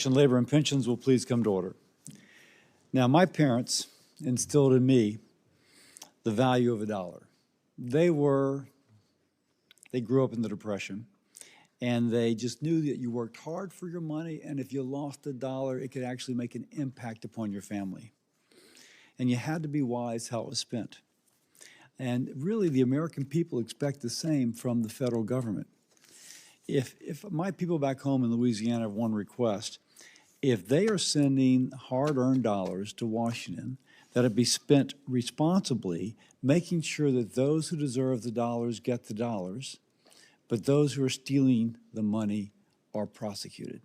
Labor and pensions will please come to order. Now, my parents instilled in me the value of a dollar. They grew up in the Depression, and they just knew that you worked hard for your money, and if you lost a dollar, it could actually make an impact upon your family. And you had to be wise how it was spent. And really, the American people expect the same from the federal government. If my people back home in Louisiana have one request, if they are sending hard-earned dollars to Washington, that it be spent responsibly, making sure that those who deserve the dollars get the dollars, but those who are stealing the money are prosecuted.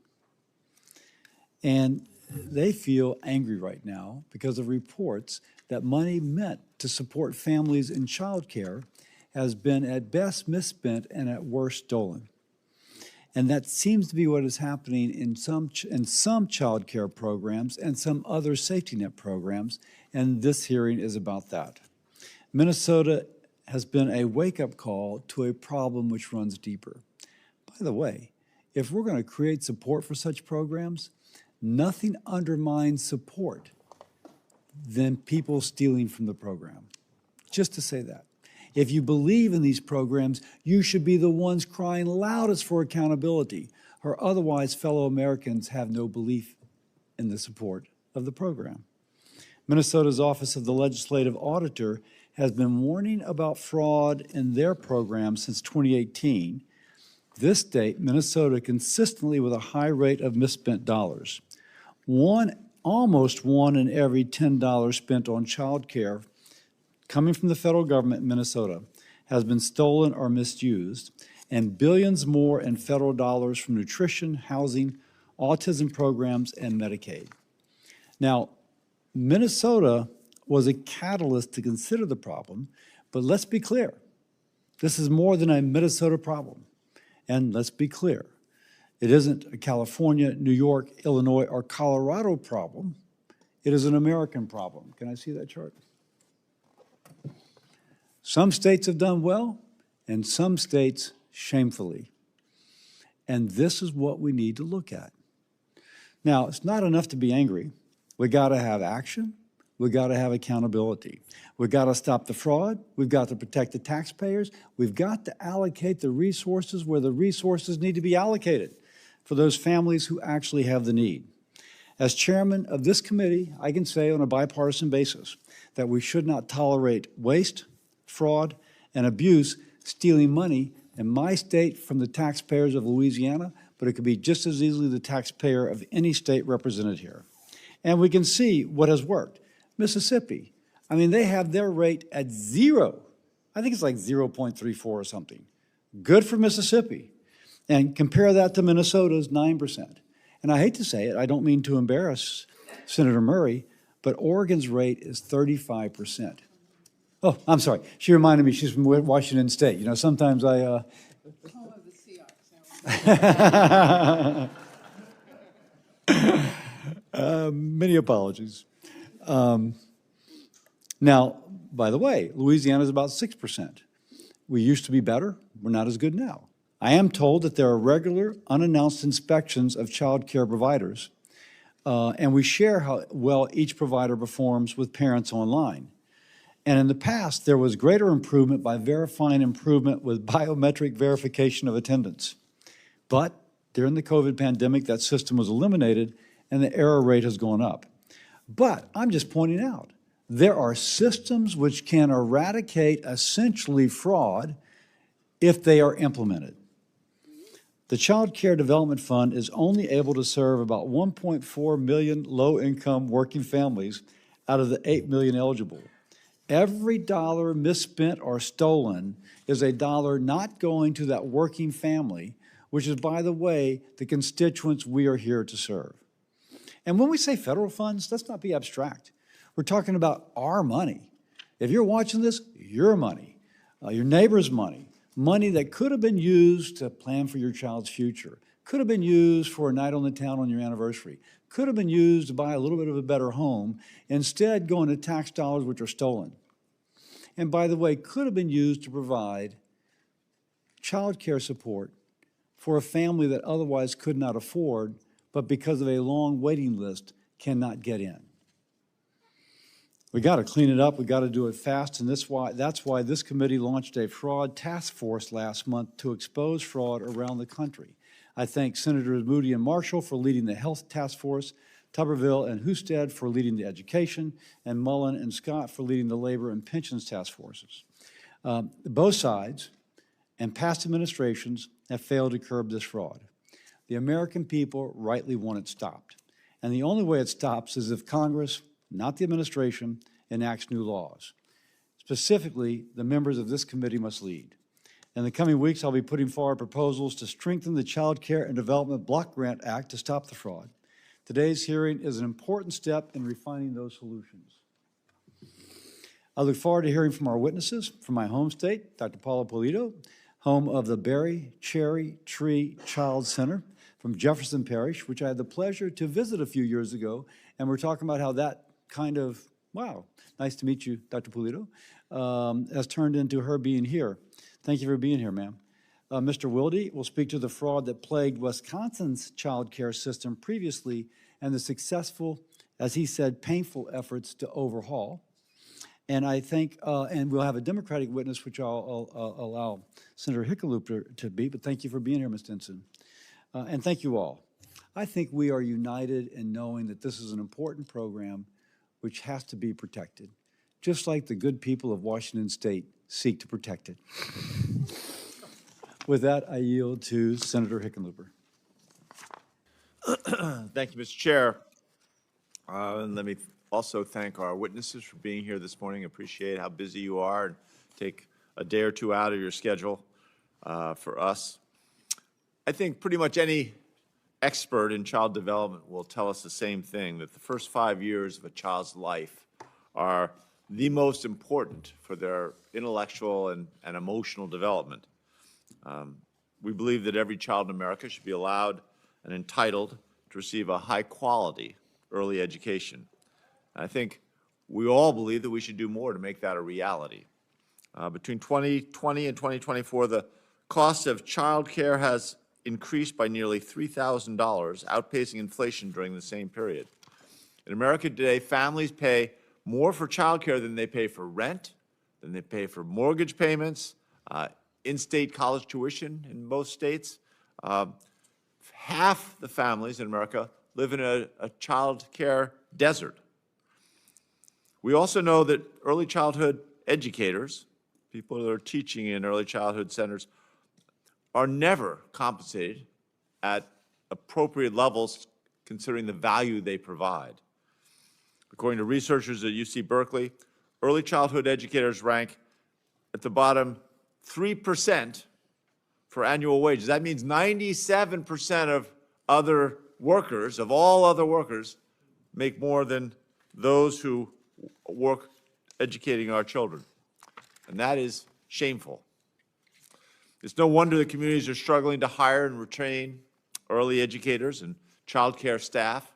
And they feel angry right now because of reports that money meant to support families in child care has been at best misspent and at worst stolen. And that seems to be what is happening in some child care programs and some other safety net programs, and this hearing is about that. Minnesota has been a wake-up call to a problem which runs deeper. By the way, if we're going to create support for such programs, nothing undermines support than people stealing from the program. Just to say that. If you believe in these programs, you should be the ones crying loudest for accountability, or otherwise fellow Americans have no belief in the support of the program. Minnesota's Office of the Legislative Auditor has been warning about fraud in their program since 2018. This state, Minnesota, consistently with a high rate of misspent dollars. Almost one in every $10 spent on child care coming from the federal government in Minnesota has been stolen or misused, and billions more in federal dollars from nutrition, housing, autism programs, and Medicaid. Now, Minnesota was a catalyst to consider the problem, but let's be clear. This is more than a Minnesota problem. And let's be clear. It isn't a California, New York, Illinois, or Colorado problem. It is an American problem. Can I see that chart? Some states have done well, and some states shamefully. And this is what we need to look at. Now, it's not enough to be angry. We got to have action. We got to have accountability. We've got to stop the fraud. We've got to protect the taxpayers. We've got to allocate the resources where the resources need to be allocated for those families who actually have the need. As chairman of this committee, I can say on a bipartisan basis that we should not tolerate waste, fraud, and abuse, stealing money in my state from the taxpayers of Louisiana, but it could be just as easily the taxpayer of any state represented here. And we can see what has worked. Mississippi, I mean, they have their rate at 0. I think it's like 0.34 or something. Good for Mississippi. And compare that to Minnesota's 9%. And I hate to say it, I don't mean to embarrass Senator Murray, but Oregon's rate is 35%. Oh, I'm sorry. She reminded me she's from Washington State. You know, sometimes I... Home of the Seahawks. Many apologies. Now, by the way, Louisiana is about 6%. We used to be better. We're not as good now. I am told that there are regular, unannounced inspections of child care providers, and we share how well each provider performs with parents online. And in the past, there was greater improvement by verifying improvement with biometric verification of attendance. But during the COVID pandemic, that system was eliminated, and the error rate has gone up. But I'm just pointing out, there are systems which can eradicate essentially fraud if they are implemented. The Child Care Development Fund is only able to serve about 1.4 million low-income working families out of the 8 million eligible. Every dollar misspent or stolen is a dollar not going to that working family, which is, by the way, the constituents we are here to serve. And when we say federal funds, let's not be abstract. We're talking about our money. If you're watching this, your money, your neighbor's money, money that could have been used to plan for your child's future, could have been used for a night on the town on your anniversary, could have been used to buy a little bit of a better home, instead going to tax dollars which are stolen. And by the way, could have been used to provide child care support for a family that otherwise could not afford, but because of a long waiting list, cannot get in. We got to clean it up. We got to do it fast, and that's why this committee launched a fraud task force last month to expose fraud around the country. I thank Senators Moody and Marshall for leading the health task force, Tuberville and Husted for leading the education, and Mullen and Scott for leading the labor and pensions task forces. Both sides and past administrations have failed to curb this fraud. The American people rightly want it stopped. And the only way it stops is if Congress, not the administration, enacts new laws. Specifically, the members of this committee must lead. In the coming weeks, I'll be putting forward proposals to strengthen the Child Care and Development Block Grant Act to stop the fraud. Today's hearing is an important step in refining those solutions. I look forward to hearing from our witnesses from my home state, Dr. Paula Polito, home of the Berry Cherry Tree Child Center from Jefferson Parish, which I had the pleasure to visit a few years ago, and we're talking about how that kind of, wow, nice to meet you, Dr. Polito, has turned into her being here. Thank you for being here, ma'am. Mr. Wilde will speak to the fraud that plagued Wisconsin's child care system previously and the successful, as he said, painful efforts to overhaul. And I think, and we'll have a Democratic witness, which I'll allow Senator Hickenlooper to be, but thank you for being here, Ms. Densen. And thank you all. I think we are united in knowing that this is an important program which has to be protected, just like the good people of Washington State seek to protect it. With that, I yield to Senator Hickenlooper. Thank you, Mr. Chair. And let me also thank our witnesses for being here this morning. Appreciate how busy you are and take a day or two out of your schedule for us. I think pretty much any expert in child development will tell us the same thing, that the first 5 years of a child's life are the most important for their intellectual and emotional development. We believe that every child in America should be allowed and entitled to receive a high-quality early education. And I think we all believe that we should do more to make that a reality. Between 2020 and 2024, the cost of child care has increased by nearly $3,000, outpacing inflation during the same period. In America today, families pay more for child care than they pay for rent, than they pay for mortgage payments, in-state college tuition in most states. Half the families in America live in a child care desert. We also know that early childhood educators, people that are teaching in early childhood centers, are never compensated at appropriate levels considering the value they provide. According to researchers at UC Berkeley, early childhood educators rank at the bottom 3% for annual wages. That means 97% of other workers, of all other workers, make more than those who work educating our children. And that is shameful. It's no wonder that communities are struggling to hire and retain early educators and child care staff.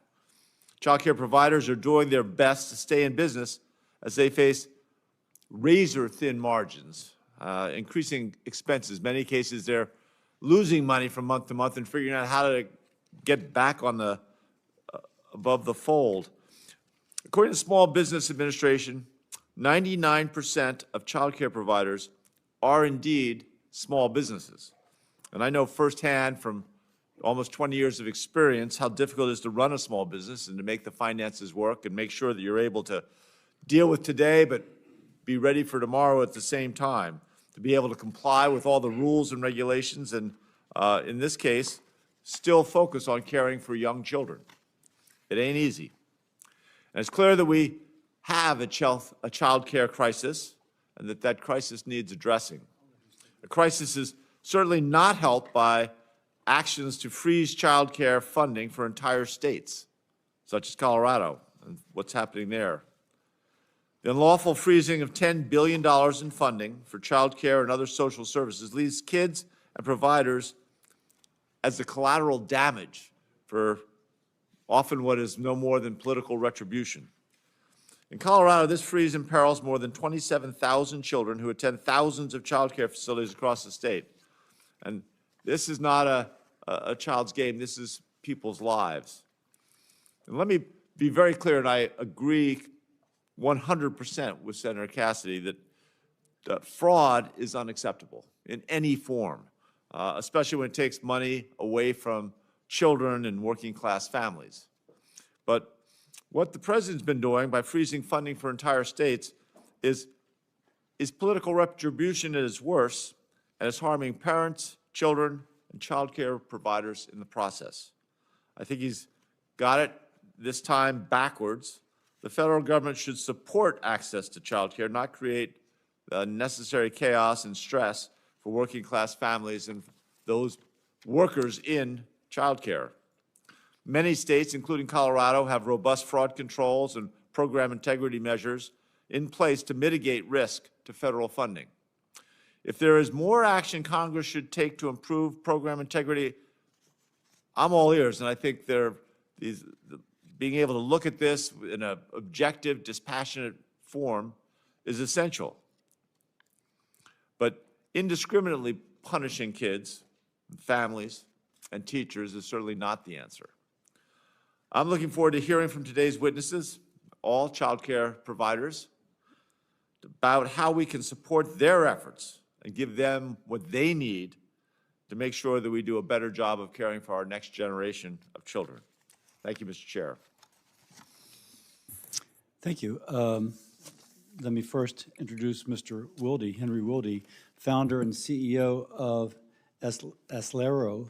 Child care providers are doing their best to stay in business as they face razor-thin margins, increasing expenses. In many cases, they're losing money from month to month and figuring out how to get back on the above the fold. According to Small Business Administration, 99% of child care providers are indeed small businesses. And I know firsthand from almost 20 years of experience how difficult it is to run a small business and to make the finances work and make sure that you're able to deal with today but be ready for tomorrow at the same time, to be able to comply with all the rules and regulations and, in this case, still focus on caring for young children. It ain't easy. And it's clear that we have a child care crisis and that crisis needs addressing. The crisis is certainly not helped by actions to freeze child care funding for entire states, such as Colorado, and what's happening there. The unlawful freezing of $10 billion in funding for child care and other social services leaves kids and providers as the collateral damage for often what is no more than political retribution. In Colorado, this freeze imperils more than 27,000 children who attend thousands of child care facilities across the state. And this is not a child's game. This is people's lives. And let me be very clear, and I agree 100% with Senator Cassidy that fraud is unacceptable in any form, especially when it takes money away from children and working-class families. But what the president's been doing by freezing funding for entire states is political retribution at its worst, and it's harming parents, children, and child care providers in the process. I think he's got it this time backwards. The federal government should support access to child care, not create necessary chaos and stress for working-class families and those workers in child care. Many states, including Colorado, have robust fraud controls and program integrity measures in place to mitigate risk to federal funding. If there is more action Congress should take to improve program integrity, I'm all ears, and I think being able to look at this in an objective, dispassionate form is essential. But indiscriminately punishing kids, families, and teachers is certainly not the answer. I'm looking forward to hearing from today's witnesses, all child care providers, about how we can support their efforts and give them what they need to make sure that we do a better job of caring for our next generation of children. Thank you, Mr. Chair. Thank you. Let me first introduce Mr. Wilde, Henry Wilde, founder and CEO of Acelero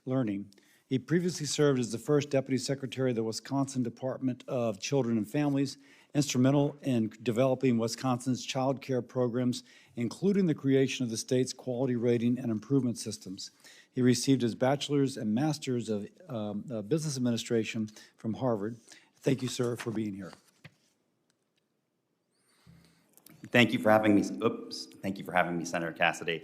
Learning. He previously served as the first Deputy Secretary of the Wisconsin Department of Children and Families, instrumental in developing Wisconsin's child care programs, including the creation of the state's quality rating and improvement systems. He received his bachelor's and master's of business administration from Harvard. Thank you, sir, for being here. Thank you for having me. Thank you for having me, Senator Cassidy.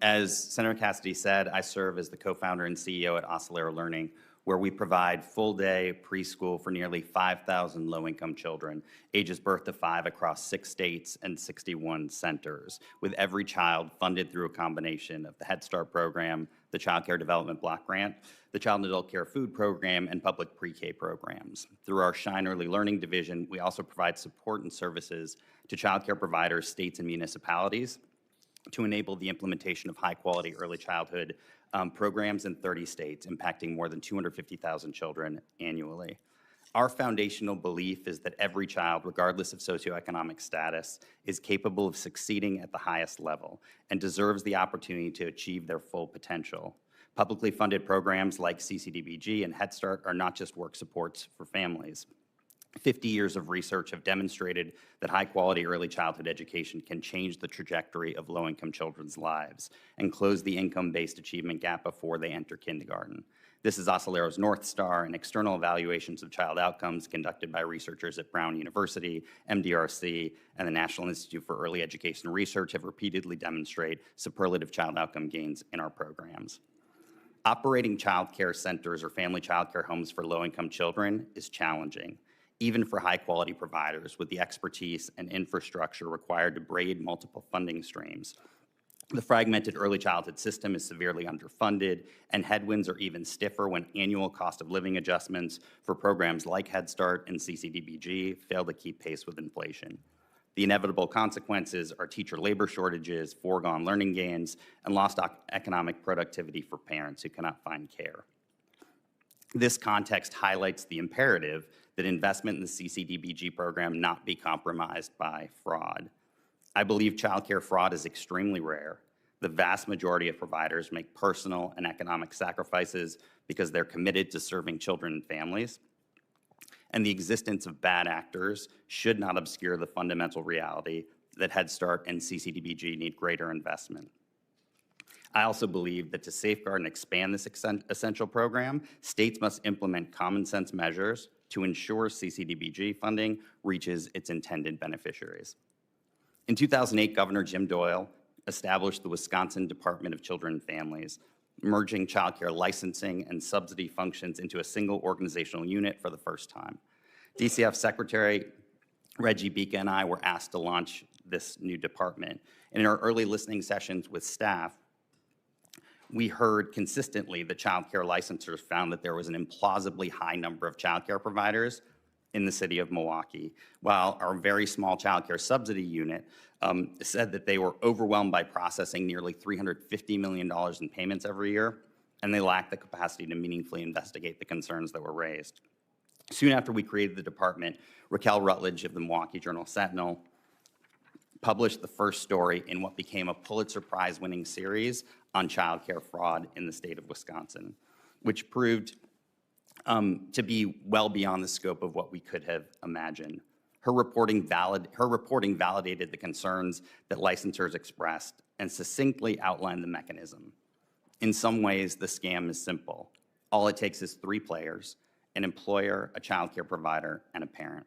As Senator Cassidy said, I serve as the co-founder and CEO at Acelero Learning, where we provide full-day preschool for nearly 5,000 low-income children, ages birth to 5 across 6 states and 61 centers, with every child funded through a combination of the Head Start program, the Child Care Development Block Grant, the Child and Adult Care Food Program, and public pre-K programs. Through our Shine Early Learning division, we also provide support and services to child care providers, states, and municipalities to enable the implementation of high-quality early childhood programs in 30 states, impacting more than 250,000 children annually. Our foundational belief is that every child, regardless of socioeconomic status, is capable of succeeding at the highest level and deserves the opportunity to achieve their full potential. Publicly funded programs like CCDBG and Head Start are not just work supports for families. 50 years of research have demonstrated that high-quality early childhood education can change the trajectory of low-income children's lives and close the income-based achievement gap before they enter kindergarten. This is Acelero's North Star, and external evaluations of child outcomes conducted by researchers at Brown University, MDRC, and the National Institute for Early Education Research have repeatedly demonstrated superlative child outcome gains in our programs. Operating child care centers or family child care homes for low-income children is challenging, even for high-quality providers with the expertise and infrastructure required to braid multiple funding streams. The fragmented early childhood system is severely underfunded, and headwinds are even stiffer when annual cost of living adjustments for programs like Head Start and CCDBG fail to keep pace with inflation. The inevitable consequences are teacher labor shortages, foregone learning gains, and lost economic productivity for parents who cannot find care. This context highlights the imperative that investment in the CCDBG program not be compromised by fraud. I believe childcare fraud is extremely rare. The vast majority of providers make personal and economic sacrifices because they're committed to serving children and families. And the existence of bad actors should not obscure the fundamental reality that Head Start and CCDBG need greater investment. I also believe that to safeguard and expand this essential program, states must implement common sense measures to ensure CCDBG funding reaches its intended beneficiaries. In 2008, Governor Jim Doyle established the Wisconsin Department of Children and Families, merging child care licensing and subsidy functions into a single organizational unit for the first time. DCF Secretary Reggie Beeka and I were asked to launch this new department. And in our early listening sessions with staff, we heard consistently that child care licensors found that there was an implausibly high number of child care providers in the city of Milwaukee, while our very small child care subsidy unit said that they were overwhelmed by processing nearly $350 million in payments every year, and they lacked the capacity to meaningfully investigate the concerns that were raised. Soon after we created the department, Raquel Rutledge of the Milwaukee Journal-Sentinel published the first story in what became a Pulitzer Prize-winning series on child care fraud in the state of Wisconsin, which proved to be well beyond the scope of what we could have imagined. Her reporting validated the concerns that licensors expressed and succinctly outlined the mechanism. In some ways, the scam is simple. All it takes is 3 players: an employer, a child care provider, and a parent.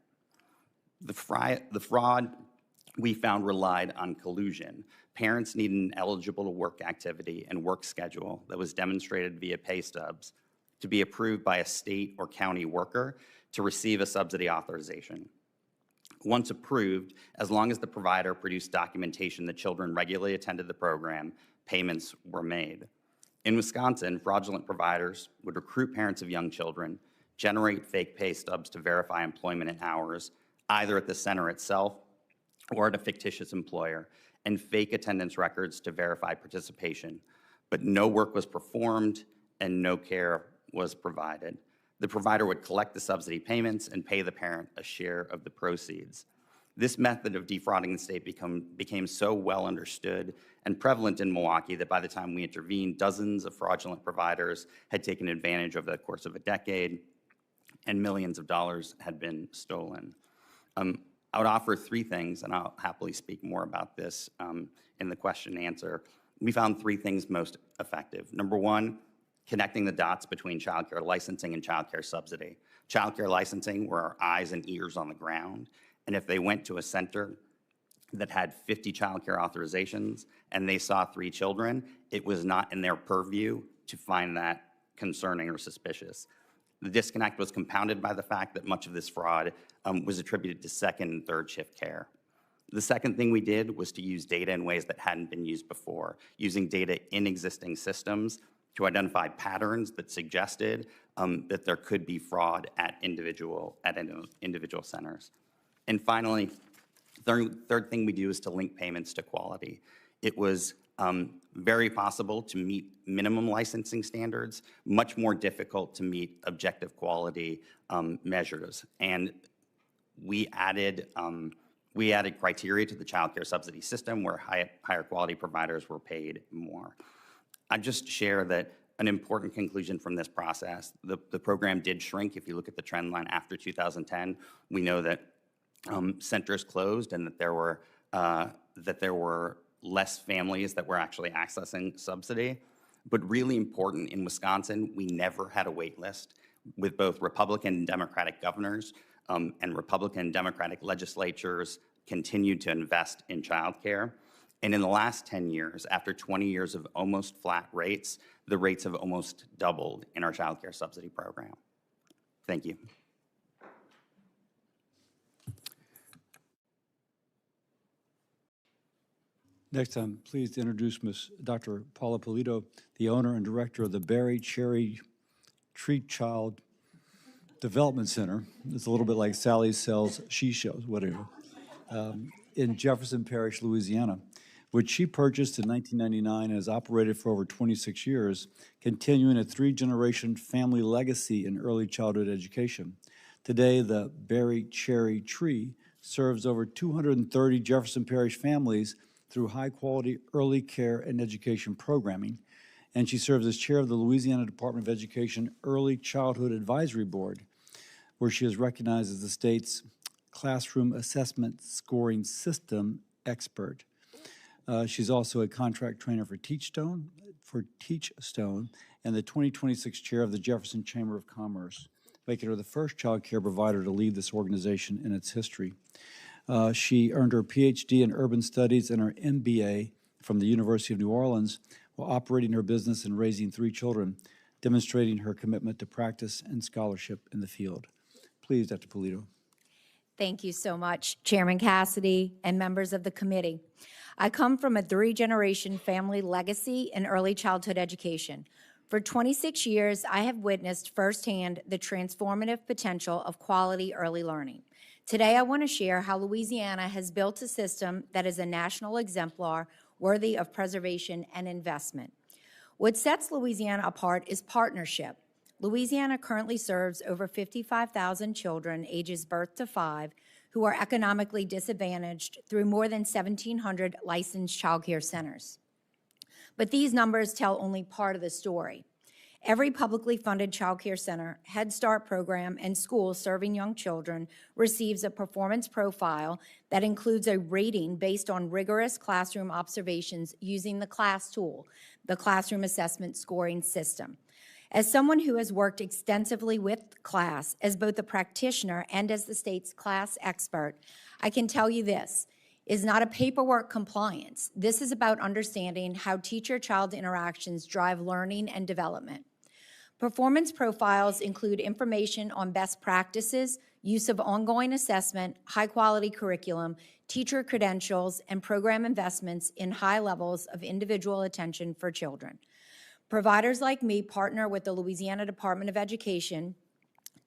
The fraud we found relied on collusion. Parents need an eligible work activity and work schedule that was demonstrated via pay stubs to be approved by a state or county worker to receive a subsidy authorization. Once approved, as long as the provider produced documentation that children regularly attended the program, payments were made. In Wisconsin, fraudulent providers would recruit parents of young children, generate fake pay stubs to verify employment and hours, either at the center itself or at a fictitious employer, and fake attendance records to verify participation. But no work was performed and no care was provided. The provider would collect the subsidy payments and pay the parent a share of the proceeds. This method of defrauding the state became so well understood and prevalent in Milwaukee that by the time we intervened, dozens of fraudulent providers had taken advantage over the course of a decade, and millions of dollars had been stolen. I would offer 3 things, and I'll happily speak more about this in the question and answer. We found 3 things most effective. Number 1, connecting the dots between child care licensing and child care subsidy. Child care licensing were our eyes and ears on the ground, and if they went to a center that had 50 child care authorizations and they saw 3 children, it was not in their purview to find that concerning or suspicious. The disconnect was compounded by the fact that much of this fraud was attributed to second and third shift care. The second thing we did was to use data in ways that hadn't been used before, using data in existing systems to identify patterns that suggested that there could be fraud at individual centers. And finally, third thing we do is to link payments to quality. It was very possible to meet minimum licensing standards, much more difficult to meet objective quality measures. And we added criteria to the child care subsidy system where higher quality providers were paid more. I just share that an important conclusion from this process, the program did shrink. If you look at the trend line after 2010, we know that centers closed and that there were less families that were actually accessing subsidy. But really important, in Wisconsin, we never had a wait list, with both Republican and Democratic governors and Republican and Democratic legislatures continued to invest in childcare. And in the last 10 years, after 20 years of almost flat rates, the rates have almost doubled in our child care subsidy program. Thank you. Next, I'm pleased to introduce Dr. Paula Polito, the owner and director of the Berry Cherry Tree Child Development Center. It's a little bit like Sally Sells She Shows, whatever, in Jefferson Parish, Louisiana, which she purchased in 1999 and has operated for over 26 years, continuing a 3-generation family legacy in early childhood education. Today, the Berry Cherry Tree serves over 230 Jefferson Parish families through high-quality early care and education programming, and she serves as chair of the Louisiana Department of Education Early Childhood Advisory Board, where she is recognized as the state's classroom assessment scoring system expert. She's also a contract trainer for Teachstone, and the 2026 chair of the Jefferson Chamber of Commerce, making her the first child care provider to lead this organization in its history. She earned her PhD in urban studies and her MBA from the University of New Orleans while operating her business and raising 3 children, demonstrating her commitment to practice and scholarship in the field. Please, Dr. Polito. Thank you so much, Chairman Cassidy and members of the committee. I come from a 3-generation family legacy in early childhood education. For 26 years, I have witnessed firsthand the transformative potential of quality early learning. Today, I want to share how Louisiana has built a system that is a national exemplar worthy of preservation and investment. What sets Louisiana apart is partnership. Louisiana currently serves over 55,000 children ages birth to 5 who are economically disadvantaged through more than 1,700 licensed child care centers. But these numbers tell only part of the story. Every publicly funded child care center, Head Start program, and school serving young children receives a performance profile that includes a rating based on rigorous classroom observations using the CLASS tool, the Classroom Assessment Scoring System. As someone who has worked extensively with CLASS as both a practitioner and as the state's CLASS expert, I can tell you this is not a paperwork compliance. This is about understanding how teacher-child interactions drive learning and development. Performance profiles include information on best practices, use of ongoing assessment, high-quality curriculum, teacher credentials, and program investments in high levels of individual attention for children. Providers like me partner with the Louisiana Department of Education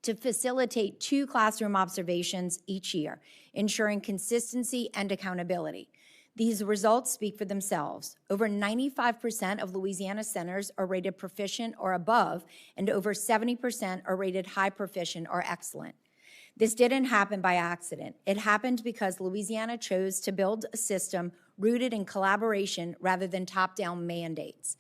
to facilitate 2 classroom observations each year, ensuring consistency and accountability. These results speak for themselves. Over 95% of Louisiana centers are rated proficient or above, and over 70% are rated high proficient or excellent. This didn't happen by accident. It happened because Louisiana chose to build a system rooted in collaboration rather than top-down mandates.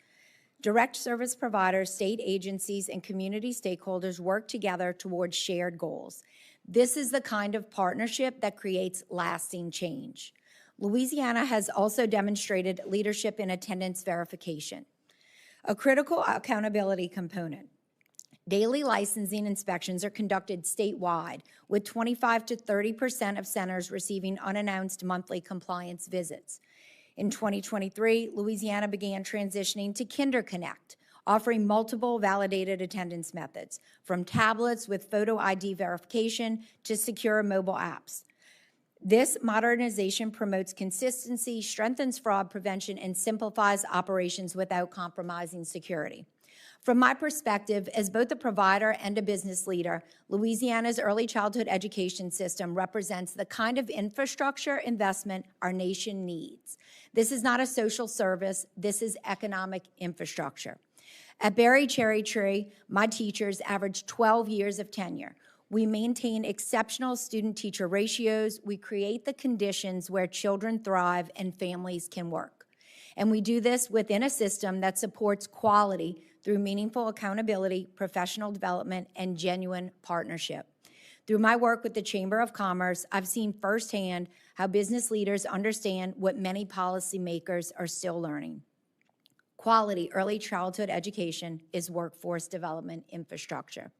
Direct service providers, state agencies, and community stakeholders work together towards shared goals. This is the kind of partnership that creates lasting change. Louisiana has also demonstrated leadership in attendance verification, a critical accountability component. Daily licensing inspections are conducted statewide, with 25 to 30% of centers receiving unannounced monthly compliance visits. In 2023, Louisiana began transitioning to KinderConnect, offering multiple validated attendance methods, from tablets with photo ID verification to secure mobile apps. This modernization promotes consistency, strengthens fraud prevention, and simplifies operations without compromising security. From my perspective, as both a provider and a business leader, Louisiana's early childhood education system represents the kind of infrastructure investment our nation needs. This is not a social service, this is economic infrastructure. At Berry Cherry Tree, my teachers average 12 years of tenure. We maintain exceptional student-teacher ratios. We create the conditions where children thrive and families can work. And we do this within a system that supports quality through meaningful accountability, professional development, and genuine partnership. Through my work with the Chamber of Commerce, I've seen firsthand how business leaders understand what many policymakers are still learning. Quality early childhood education is workforce development infrastructure.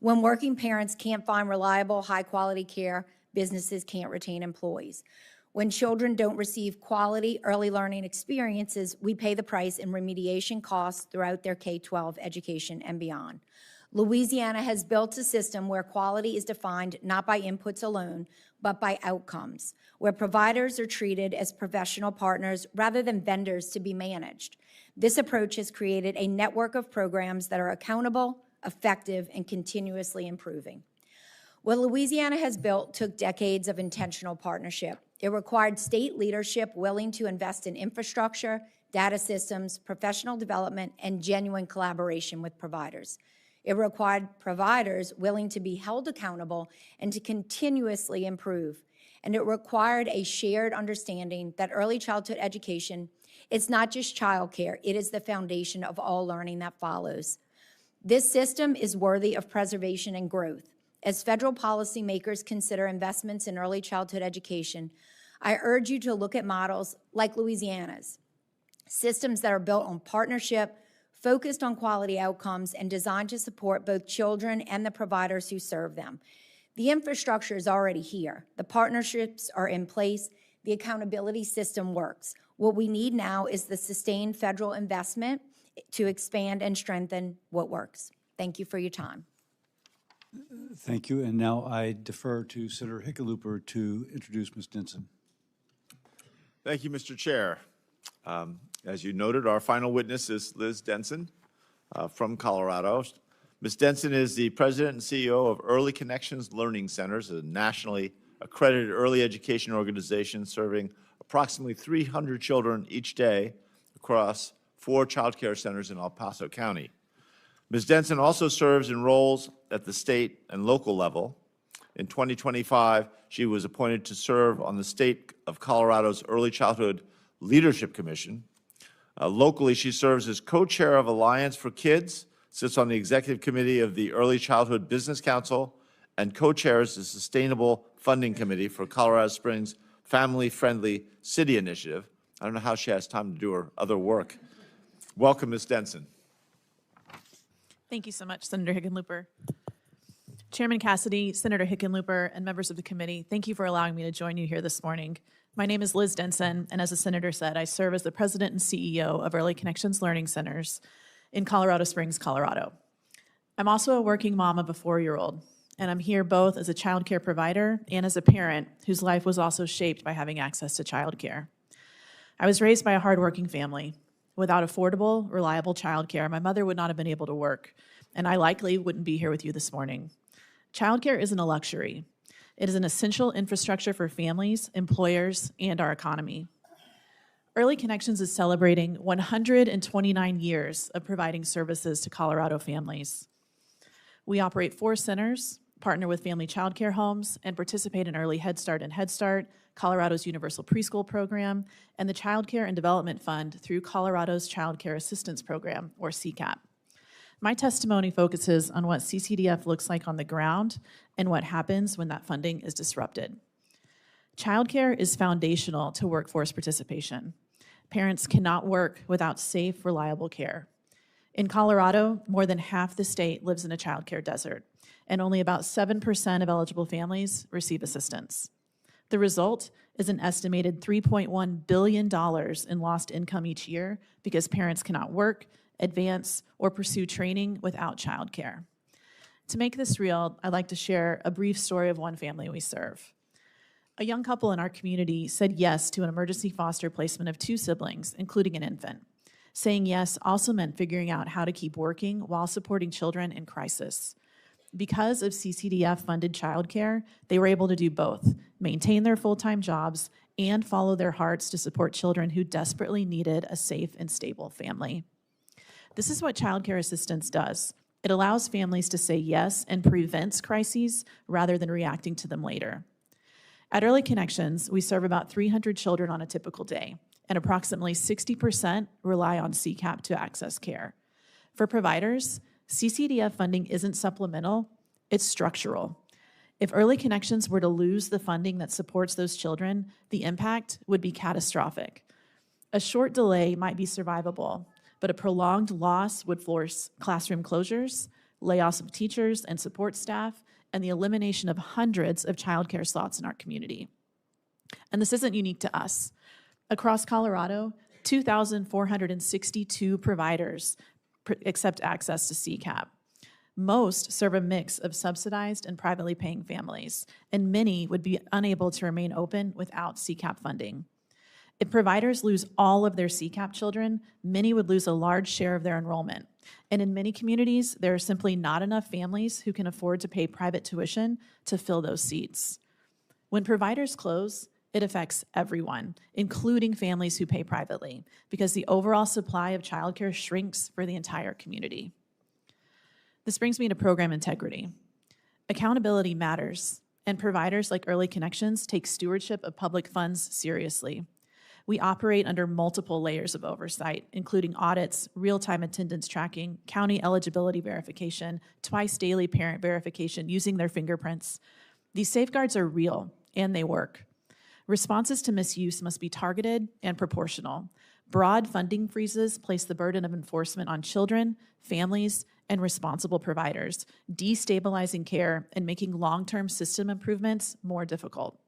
When working parents can't find reliable, high-quality care, businesses can't retain employees. When children don't receive quality early learning experiences, we pay the price in remediation costs throughout their K-12 education and beyond. Louisiana has built a system where quality is defined not by inputs alone, but by outcomes, where providers are treated as professional partners rather than vendors to be managed. This approach has created a network of programs that are accountable, effective, and continuously improving. What Louisiana has built took decades of intentional partnership. It required state leadership willing to invest in infrastructure, data systems, professional development, and genuine collaboration with providers. It required providers willing to be held accountable and to continuously improve. And it required a shared understanding that early childhood education, it's not just childcare, it is the foundation of all learning that follows. This system is worthy of preservation and growth. As federal policymakers consider investments in early childhood education, I urge you to look at models like Louisiana's, systems that are built on partnership, focused on quality outcomes, and designed to support both children and the providers who serve them. The infrastructure is already here. The partnerships are in place. The accountability system works. What we need now is the sustained federal investment to expand and strengthen what works. Thank you for your time. Thank you. And now I defer to Senator Hickenlooper to introduce Ms. Densen. Thank you, Mr. Chair. As you noted, our final witness is Liz Densen from Colorado. Ms. Densen is the president and CEO of Early Connections Learning Centers, a nationally accredited early education organization serving approximately 300 children each day across 4 child care centers in El Paso County. Ms. Densen also serves in roles at the state and local level. In 2025, she was appointed to serve on the State of Colorado's Early Childhood Leadership Commission. Locally, she serves as co-chair of Alliance for Kids, sits on the executive committee of the Early Childhood Business Council, and co-chairs the Sustainable Funding Committee for Colorado Springs Family-Friendly City Initiative. I don't know how she has time to do her other work. Welcome, Ms. Densen. Thank you so much, Senator Hickenlooper. Chairman Cassidy, Senator Hickenlooper, and members of the committee, thank you for allowing me to join you here this morning. My name is Liz Densen, and as the senator said, I serve as the president and CEO of Early Connections Learning Centers in Colorado Springs, Colorado. I'm also a working mom of a 4-year-old, and I'm here both as a child care provider and as a parent whose life was also shaped by having access to child care. I was raised by a hardworking family. Without affordable, reliable child care, my mother would not have been able to work, and I likely wouldn't be here with you this morning. Child care isn't a luxury. It is an essential infrastructure for families, employers, and our economy. Early Connections is celebrating 129 years of providing services to Colorado families. We operate 4 centers, partner with family child care homes, and participate in Early Head Start and Head Start, Colorado's Universal Preschool Program, and the Child Care and Development Fund through Colorado's Child Care Assistance Program, or CCAP. My testimony focuses on what CCDF looks like on the ground and what happens when that funding is disrupted. Childcare is foundational to workforce participation. Parents cannot work without safe, reliable care. In Colorado, more than half the state lives in a childcare desert, and only about 7% of eligible families receive assistance. The result is an estimated $3.1 billion in lost income each year because parents cannot work, advance, or pursue training without childcare. To make this real, I'd like to share a brief story of one family we serve. A young couple in our community said yes to an emergency foster placement of 2 siblings, including an infant. Saying yes also meant figuring out how to keep working while supporting children in crisis. Because of CCDF-funded childcare, they were able to do both, maintain their full-time jobs and follow their hearts to support children who desperately needed a safe and stable family. This is what childcare assistance does. It allows families to say yes and prevents crises rather than reacting to them later. At Early Connections, we serve about 300 children on a typical day, and approximately 60% rely on CCAP to access care. For providers, CCDF funding isn't supplemental, it's structural. If Early Connections were to lose the funding that supports those children, the impact would be catastrophic. A short delay might be survivable, but a prolonged loss would force classroom closures, layoffs of teachers and support staff, and the elimination of hundreds of childcare slots in our community. And this isn't unique to us. Across Colorado, 2,462 providers accept access to CCAP. Most serve a mix of subsidized and privately paying families, and many would be unable to remain open without CCAP funding. If providers lose all of their CCAP children, many would lose a large share of their enrollment. And in many communities, there are simply not enough families who can afford to pay private tuition to fill those seats. When providers close, it affects everyone, including families who pay privately, because the overall supply of childcare shrinks for the entire community. This brings me to program integrity. Accountability matters, and providers like Early Connections take stewardship of public funds seriously. We operate under multiple layers of oversight, including audits, real-time attendance tracking, county eligibility verification, twice daily parent verification using their fingerprints. These safeguards are real, and they work. Responses to misuse must be targeted and proportional. Broad funding freezes place the burden of enforcement on children, families, and responsible providers, destabilizing care and making long-term system improvements more difficult.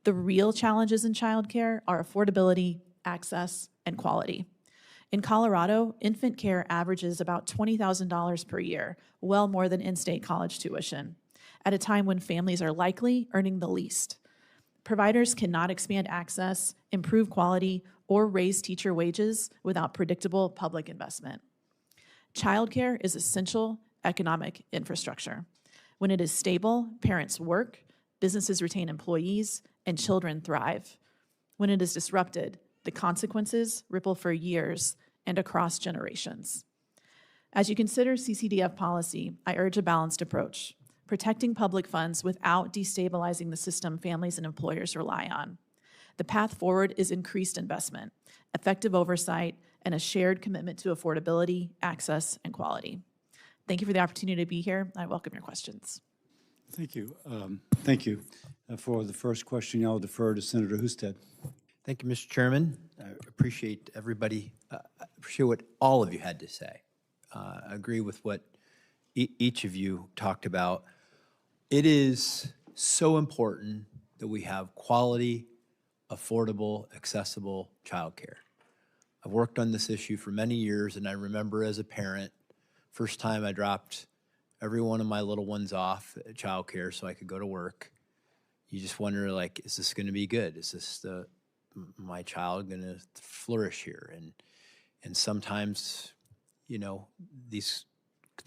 The real challenges in childcare are affordability, access, and quality. In Colorado, infant care averages about $20,000 per year, well more than in-state college tuition, at a time when families are likely earning the least. Providers cannot expand access, improve quality, or raise teacher wages without predictable public investment. Childcare is essential economic infrastructure. When it is stable, parents work, businesses retain employees, and children thrive. When it is disrupted, the consequences ripple for years and across generations. As you consider CCDF policy, I urge a balanced approach, protecting public funds without destabilizing the system families and employers rely on. The path forward is increased investment, effective oversight, and a shared commitment to affordability, access, and quality. Thank you for the opportunity to be here. I welcome your questions. Thank you. Thank you. For the first question, I'll defer to Senator Husted. Thank you, Mr. Chairman. I appreciate everybody, appreciate what all of you had to say. I agree with what each of you talked about. It is so important that we have quality, affordable, accessible childcare. I've worked on this issue for many years, and I remember as a parent, first time I dropped every one of my little ones off at childcare so I could go to work. You just wonder, like, is this going to be good? Is this my child going to flourish here? And sometimes, you know, the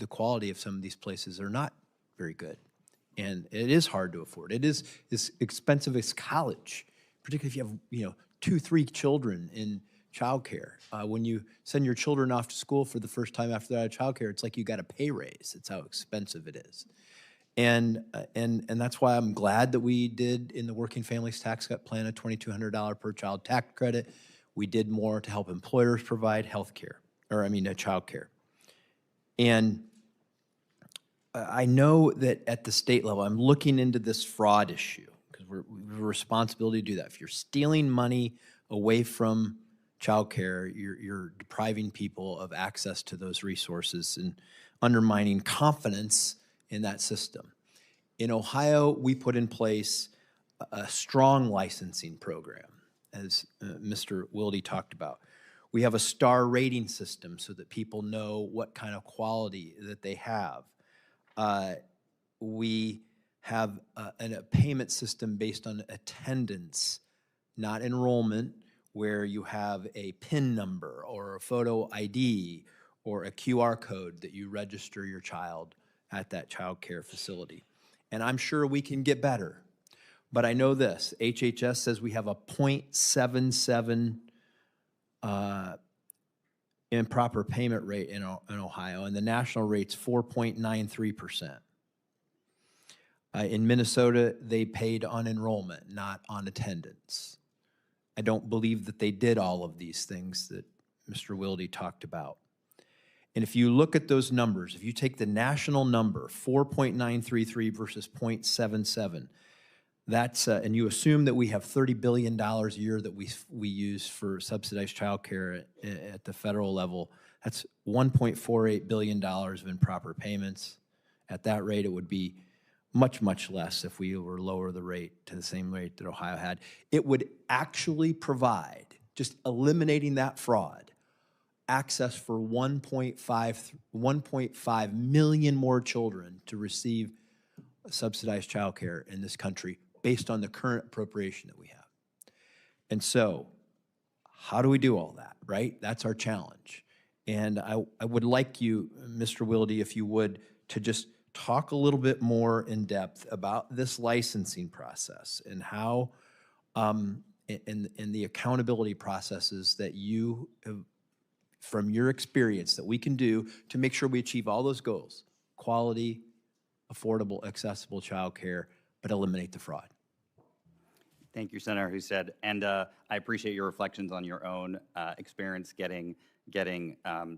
quality of some of these places are not very good, and it is hard to afford. It is as expensive as college, particularly if you have, you know, 2, 3 children in childcare. When you send your children off to school for the first time after they're out of childcare, it's like you got a pay raise. It's how expensive it is. And that's why I'm glad that we did in the Working Families Tax Cut Plan a $2,200 per child tax credit. We did more to help employers provide health care, child care. And I know that at the state level, I'm looking into this fraud issue because we have a responsibility to do that. If you're stealing money away from child care, you're depriving people of access to those resources and undermining confidence in that system. In Ohio, we put in place a strong licensing program, as Mr. Wilde talked about. We have a star rating system so that people know what kind of quality that they have. We have a payment system based on attendance, not enrollment, where you have a PIN number or a photo ID or a QR code that you register your child at that child care facility. And I'm sure we can get better. But I know this, HHS says we have a 0.77 improper payment rate in Ohio, and the national rate's 4.93%. In Minnesota, they paid on enrollment, not on attendance. I don't believe that they did all of these things that Mr. Wilde talked about. And if you look at those numbers, if you take the national number, 4.933 versus 0.77, that's, and you assume that we have $30 billion a year that we use for subsidized child care at the federal level, that's $1.48 billion of improper payments. At that rate, it would be much, much less if we were lower the rate to the same rate that Ohio had. It would actually provide, just eliminating that fraud, access for 1.5 million more children to receive subsidized child care in this country based on the current appropriation that we have. And so, how do we do all that, right? That's our challenge. And I would like you, Mr. Wilde, if you would, to just talk a little bit more in depth about this licensing process and how, and the accountability processes that you have, from your experience, that we can do to make sure we achieve all those goals: quality, affordable, accessible child care, but eliminate the fraud. Thank you, Senator Husted, and I appreciate your reflections on your own experience getting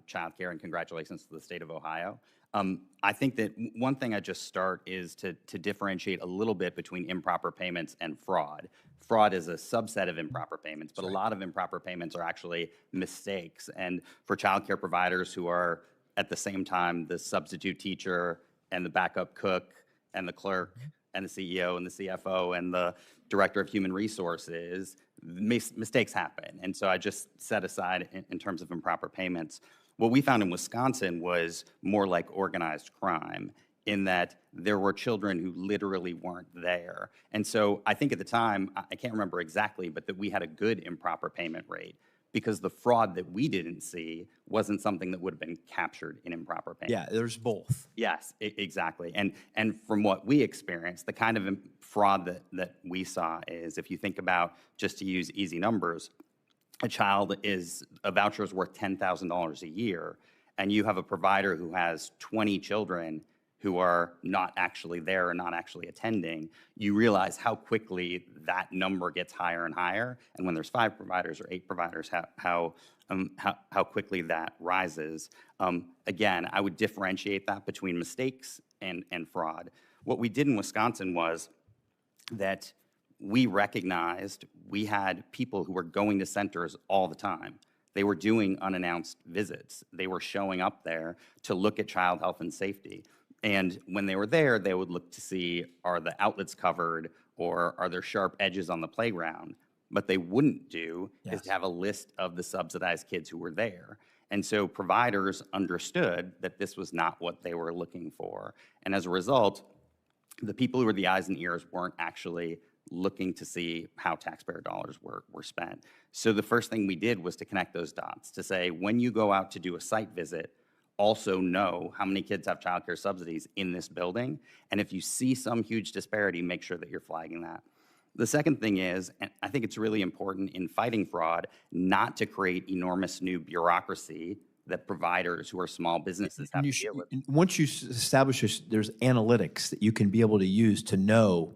child care, and congratulations to the state of Ohio. I think that one thing I just start is to differentiate a little bit between improper payments and fraud. Fraud is a subset of improper payments, but a lot of improper payments are actually mistakes. And for child care providers who are at the same time the substitute teacher and the backup cook and the clerk and the CEO and the CFO and the director of human resources, mistakes happen. And so I just set aside in terms of improper payments. What we found in Wisconsin was more like organized crime. in that there were children who literally weren't there. And so I think at the time, I can't remember exactly, but that we had a good improper payment rate because the fraud that we didn't see wasn't something that would have been captured in improper payment. Yeah, there's both. Yes, exactly. And from what we experienced, the kind of fraud that we saw is, if you think about, just to use easy numbers, a voucher is worth $10,000 a year, and you have a provider who has 20 children who are not actually there or not actually attending, you realize how quickly that number gets higher and higher. And when there's 5 providers or 8 providers, how quickly that rises. Again, I would differentiate that between mistakes and fraud. What we did in Wisconsin was that we recognized we had people who were going to centers all the time. They were doing unannounced visits. They were showing up there to look at child health and safety. And when they were there, they would look to see, are the outlets covered or are there sharp edges on the playground? What they wouldn't do is to have a list of the subsidized kids who were there. And so providers understood that this was not what they were looking for. And as a result, the people who were the eyes and ears weren't actually looking to see how taxpayer dollars were spent. So the first thing we did was to connect those dots, to say, when you go out to do a site visit, also know how many kids have childcare subsidies in this building. And if you see some huge disparity, make sure that you're flagging that. The second thing is, and I think it's really important in fighting fraud, not to create enormous new bureaucracy that providers who are small businesses have to deal with. Once you establish this, there's analytics that you can be able to use to know,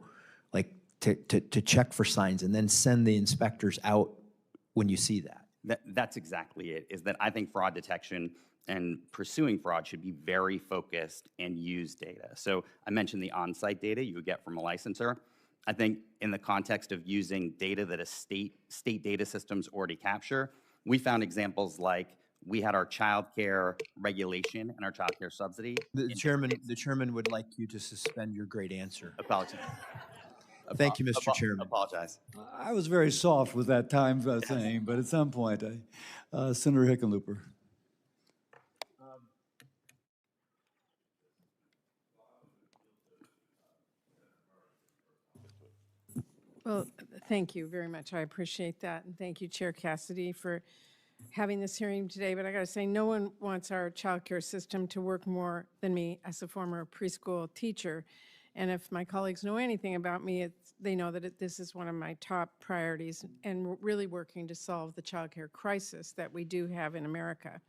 like to check for signs and then send the inspectors out when you see that. That's exactly it, is that I think fraud detection and pursuing fraud should be very focused and use data. So I mentioned the on-site data you would get from a licensor. I think in the context of using data that a state data systems already capture, we found examples like we had our child care regulation and our child care subsidy. The chairman would like you to suspend your great answer. Apologize. Thank you, Mr. Chairman. Apologize. I was very soft with that time thing, but at some point, Senator Hickenlooper. Well, thank you very much. I appreciate that. And thank you, Chair Cassidy, for having this hearing today. But I got to say, no one wants our childcare system to work more than me as a former preschool teacher. And if my colleagues know anything about me, they know that this is one of my top priorities, and we're really working to solve the childcare crisis that we do have in America.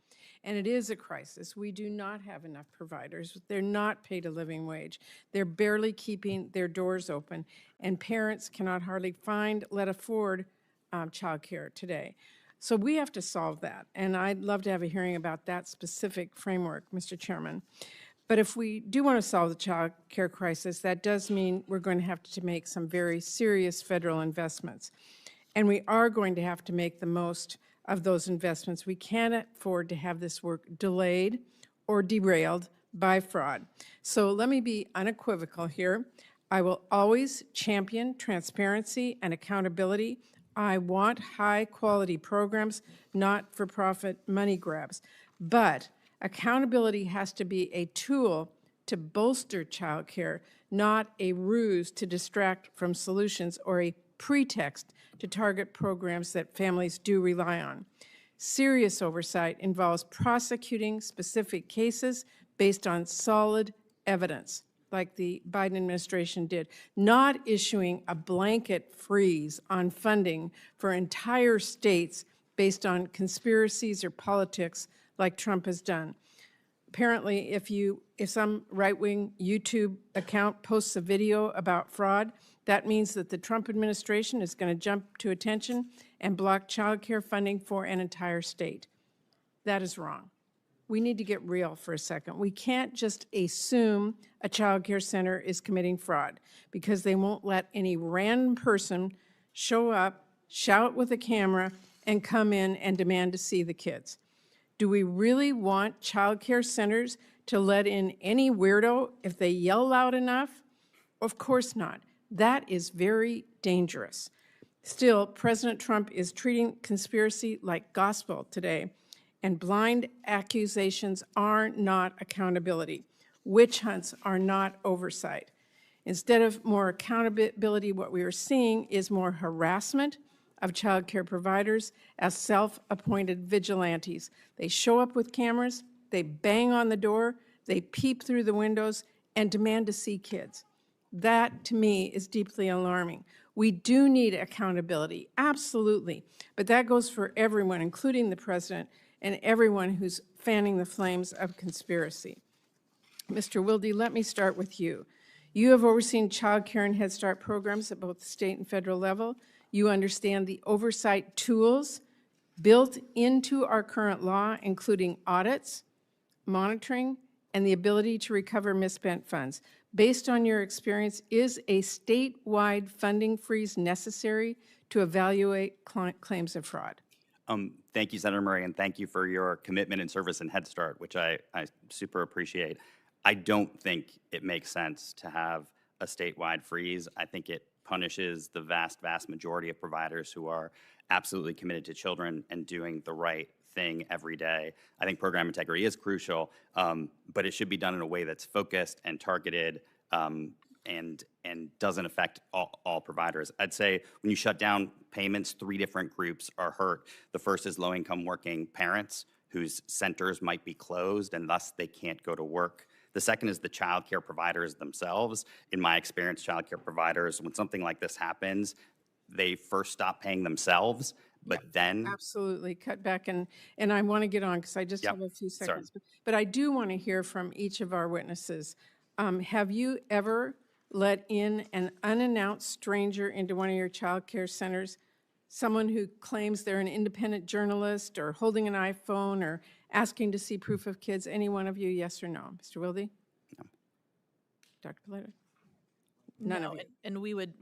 And it is a crisis. We do not have enough providers. They're not paid a living wage. They're barely keeping their doors open, and parents cannot hardly let afford childcare today. So we have to solve that, and I'd love to have a hearing about that specific framework, Mr. Chairman. But if we do want to solve the child care crisis, that does mean we're going to have to make some very serious federal investments. And we are going to have to make the most of those investments. We can't afford to have this work delayed or derailed by fraud. So let me be unequivocal here. I will always champion transparency and accountability. I want high-quality programs, not for-profit money grabs. But accountability has to be a tool to bolster child care, not a ruse to distract from solutions or a pretext to target programs that families do rely on. Serious oversight involves prosecuting specific cases based on solid evidence, like the Biden administration did, not issuing a blanket freeze on funding for entire states based on conspiracies or politics like Trump has done. Apparently, if some right-wing YouTube account posts a video about fraud, that means that the Trump administration is going to jump to attention and block child care funding for an entire state. That is wrong. We need to get real for a second. We can't just assume a child care center is committing fraud because they won't let any random person show up, shout with a camera, and come in and demand to see the kids. Do we really want child care centers to let in any weirdo if they yell loud enough? Of course not. That is very dangerous. Still, President Trump is treating conspiracy like gospel today, and blind accusations are not accountability. Witch hunts are not oversight. Instead of more accountability, what we are seeing is more harassment of child care providers as self-appointed vigilantes. They show up with cameras, they bang on the door, they peep through the windows, and demand to see kids. That, to me, is deeply alarming. We do need accountability, absolutely, but that goes for everyone, including the president and everyone who's fanning the flames of conspiracy. Mr. Wilde, let me start with you. You have overseen child care and Head Start programs at both the state and federal level. You understand the oversight tools built into our current law, including audits, monitoring, and the ability to recover misspent funds. Based on your experience, is a statewide funding freeze necessary to evaluate claims of fraud? Thank you, Senator Murray, and thank you for your commitment and service in Head Start, which I super appreciate. I don't think it makes sense to have a statewide freeze. I think it punishes the vast, vast majority of providers who are absolutely committed to children and doing the right thing every day. I think program integrity is crucial, but it should be done in a way that's focused and targeted and doesn't affect all providers. I'd say when you shut down payments, 3 different groups are hurt. The first is low-income working parents whose centers might be closed and thus they can't go to work. The second is the child care providers themselves. In my experience, child care providers, when something like this happens, they first stop paying themselves, but then... Absolutely, cut back, and I want to get on because I just have a few seconds. But I do want to hear from each of our witnesses. Have you ever let in an unannounced stranger into one of your child care centers, someone who claims they're an independent journalist or holding an iPhone or asking to see proof of kids? Any one of you, yes or no? Mr. Wilde? No. Dr. Polito? None of you. And we would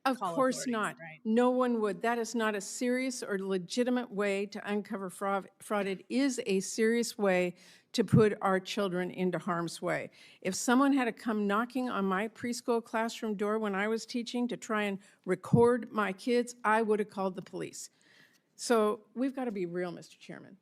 Of call course authorities, not. right? No one would. That is not a serious or legitimate way to uncover fraud. It is a serious way to put our children into harm's way. If someone had to come knocking on my preschool classroom door when I was teaching to try and record my kids, I would have called the police. So we've got to be real, Mr. Chairman.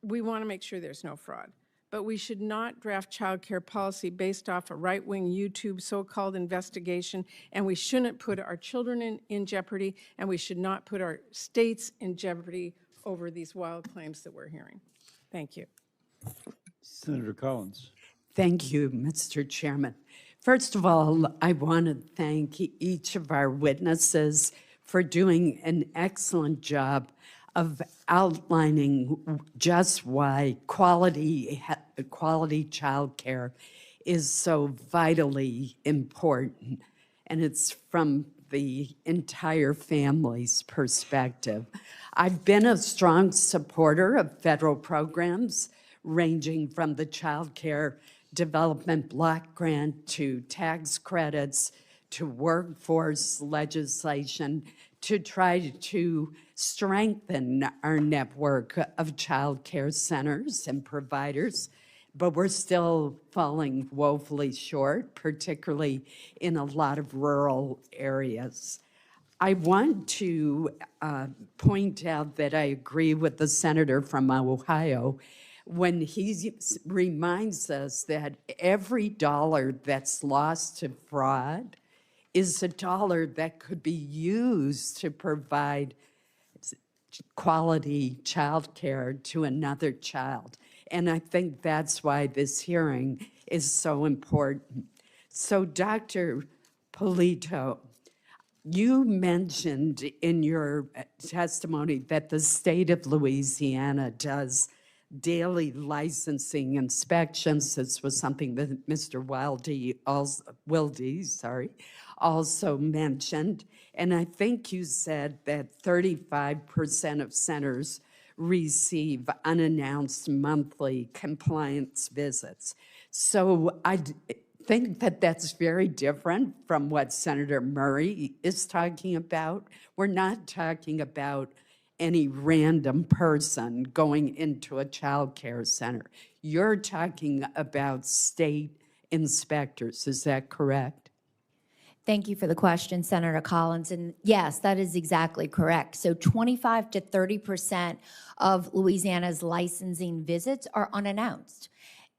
We want to make sure there's no fraud. But we should not draft child care policy based off a right-wing YouTube so-called investigation, and we shouldn't put our children in jeopardy, and we should not put our states in jeopardy over these wild claims that we're hearing. Thank you. Senator Collins. Thank you, Mr. Chairman. First of all, I want to thank each of our witnesses for doing an excellent job of outlining just why quality child care is so vitally important. And it's from the entire family's perspective. I've been a strong supporter of federal programs ranging from the Child Care Development Block Grant to tax credits to workforce legislation to try to strengthen our network of child care centers and providers, but we're still falling woefully short, particularly in a lot of rural areas. I want to point out that I agree with the senator from Ohio when he reminds us that every dollar that's lost to fraud is a dollar that could be used to provide quality child care to another child. And I think that's why this hearing is so important. So, Dr. Polito, you mentioned in your testimony that the state of Louisiana does daily licensing inspections. This was something that Mr. Wilde also mentioned. And I think you said that 35% of centers receive unannounced monthly compliance visits. So I think that that's very different from what Senator Murray is talking about. We're not talking about any random person going into a child care center. You're talking about state inspectors, is that correct? Thank you for the question, Senator Collins. And yes, that is exactly correct. So 25 to 30% of Louisiana's licensing visits are unannounced.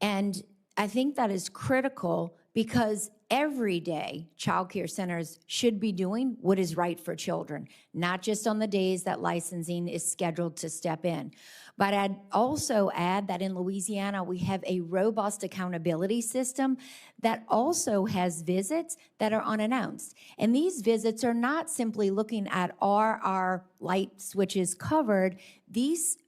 And I think that is critical because every day child care centers should be doing what is right for children, not just on the days that licensing is scheduled to step in. But I'd also add that in Louisiana, we have a robust accountability system that also has visits that are unannounced. And these visits are not simply looking at are our light switches covered. These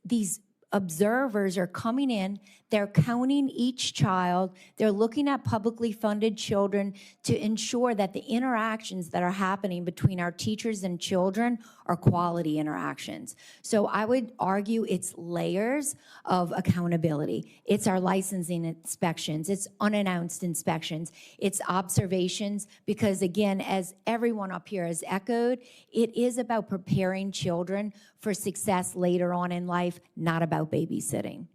observers are coming in, they're counting each child, they're looking at publicly funded children to ensure that the interactions that are happening between our teachers and children are quality interactions. So I would argue it's layers of accountability. It's our licensing inspections, it's unannounced inspections, it's observations, because again, as everyone up here has echoed, it is about preparing children for success later on in life, not about babysitting.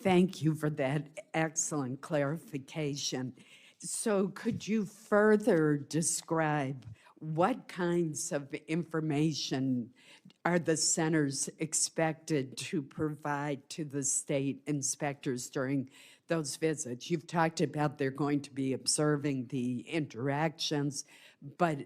Thank you for that excellent clarification. So could you further describe what kinds of information are the centers expected to provide to the state inspectors during those visits? You've talked about they're going to be observing the interactions, but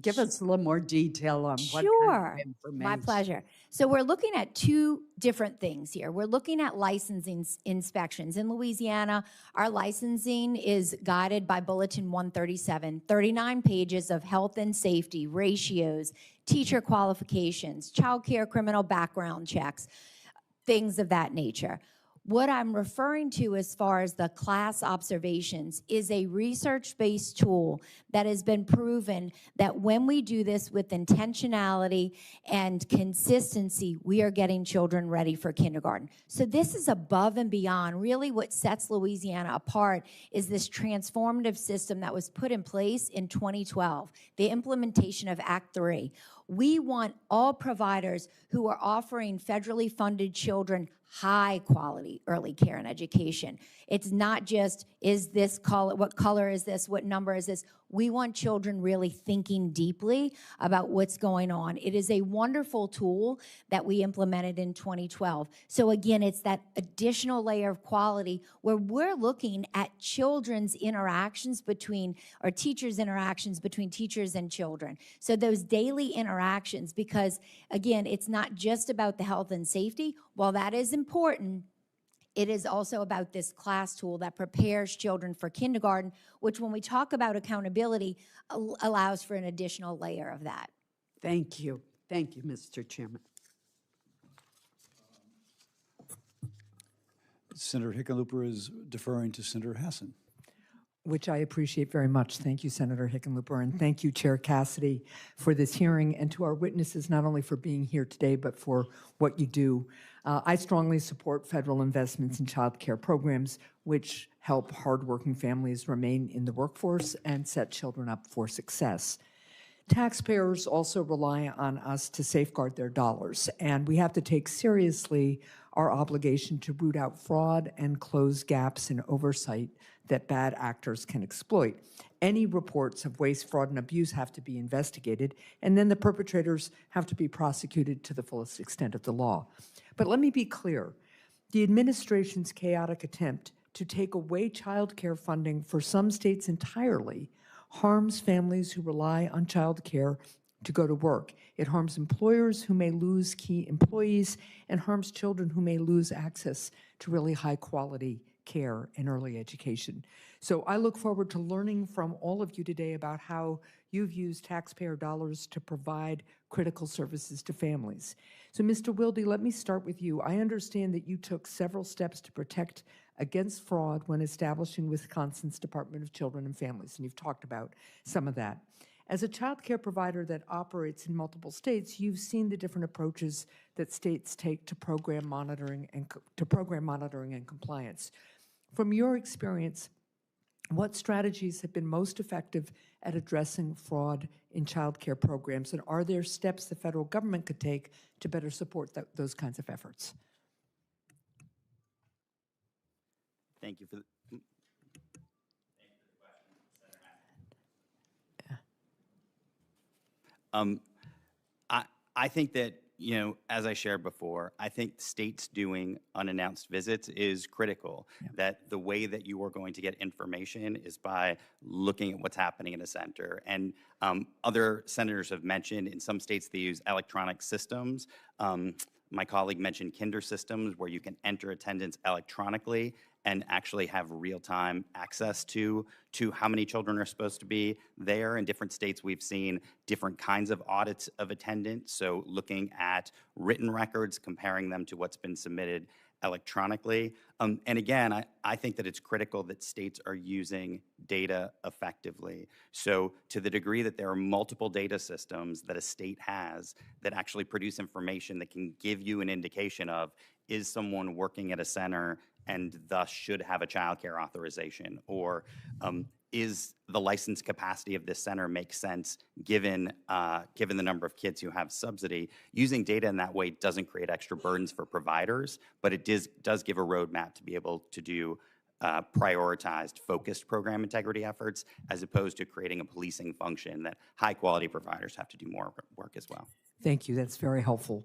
give us a little more detail on what kind of information. My pleasure. So we're looking at two different things here. We're looking at licensing inspections. In Louisiana, our licensing is guided by Bulletin 137, 39 pages of health and safety, ratios, teacher qualifications, child care criminal background checks, things of that nature. What I'm referring to as far as the class observations is a research-based tool that has been proven that when we do this with intentionality and consistency, we are getting children ready for kindergarten. So this is above and beyond. Really what sets Louisiana apart is this transformative system that was put in place in 2012, the implementation of Act 3. We want all providers who are offering federally funded children high quality early care and education. It's not just, is this color, what color is this, what number is this? We want children really thinking deeply about what's going on. It is a wonderful tool that we implemented in 2012. So again, it's that additional layer of quality where we're looking at children's interactions between, or teachers' interactions between teachers and children. So those daily interactions, because again, it's not just about the health and safety. While that is important, it is also about this class tool that prepares children for kindergarten, which when we talk about accountability, allows for an additional layer of that. Thank you. Thank you, Mr. Chairman. Senator Hickenlooper is deferring to Senator Hassan. Which I appreciate very much. Thank you, Senator Hickenlooper, and thank you, Chair Cassidy, for this hearing, and to our witnesses, not only for being here today, but for what you do. I strongly support federal investments in child care programs, which help hardworking families remain in the workforce and set children up for success. Taxpayers also rely on us to safeguard their dollars, and we have to take seriously our obligation to root out fraud and close gaps in oversight that bad actors can exploit. Any reports of waste, fraud, and abuse have to be investigated, and then the perpetrators have to be prosecuted to the fullest extent of the law. But let me be clear, the administration's chaotic attempt to take away child care funding for some states entirely harms families who rely on child care to go to work. It harms employers who may lose key employees and harms children who may lose access to really high quality care and early education. So I look forward to learning from all of you today about how you've used taxpayer dollars to provide critical services to families. So Mr. Wilde, let me start with you. I understand that you took several steps to protect against fraud when establishing Wisconsin's Department of Children and Families, and you've talked about some of that. As a child care provider that operates in multiple states, you've seen the different approaches that states take to program monitoring and compliance. From your experience, what strategies have been most effective at addressing fraud in child care programs, and are there steps the federal government could take to better support those kinds of efforts? Thank you for the question. I think that as I shared before, I think states doing unannounced visits is critical. That the way that you are going to get information is by looking at what's happening in a center. And other senators have mentioned in some states they use electronic systems. My colleague mentioned Kinder systems where you can enter attendance electronically and actually have real-time access to how many children are supposed to be there. In different states, we've seen different kinds of audits of attendance. So looking at written records, comparing them to what's been submitted electronically. And again, I think that it's critical that states are using data effectively. So to the degree that there are multiple data systems that a state has that actually produce information that can give you an indication of, is someone working at a center and thus should have a child care authorization, or is the license capacity of this center make sense given the number of kids who have subsidy? Using data in that way doesn't create extra burdens for providers, but it does give a roadmap to be able to do prioritized, focused program integrity efforts, as opposed to creating a policing function that high-quality providers have to do more work as well. Thank you. That's very helpful.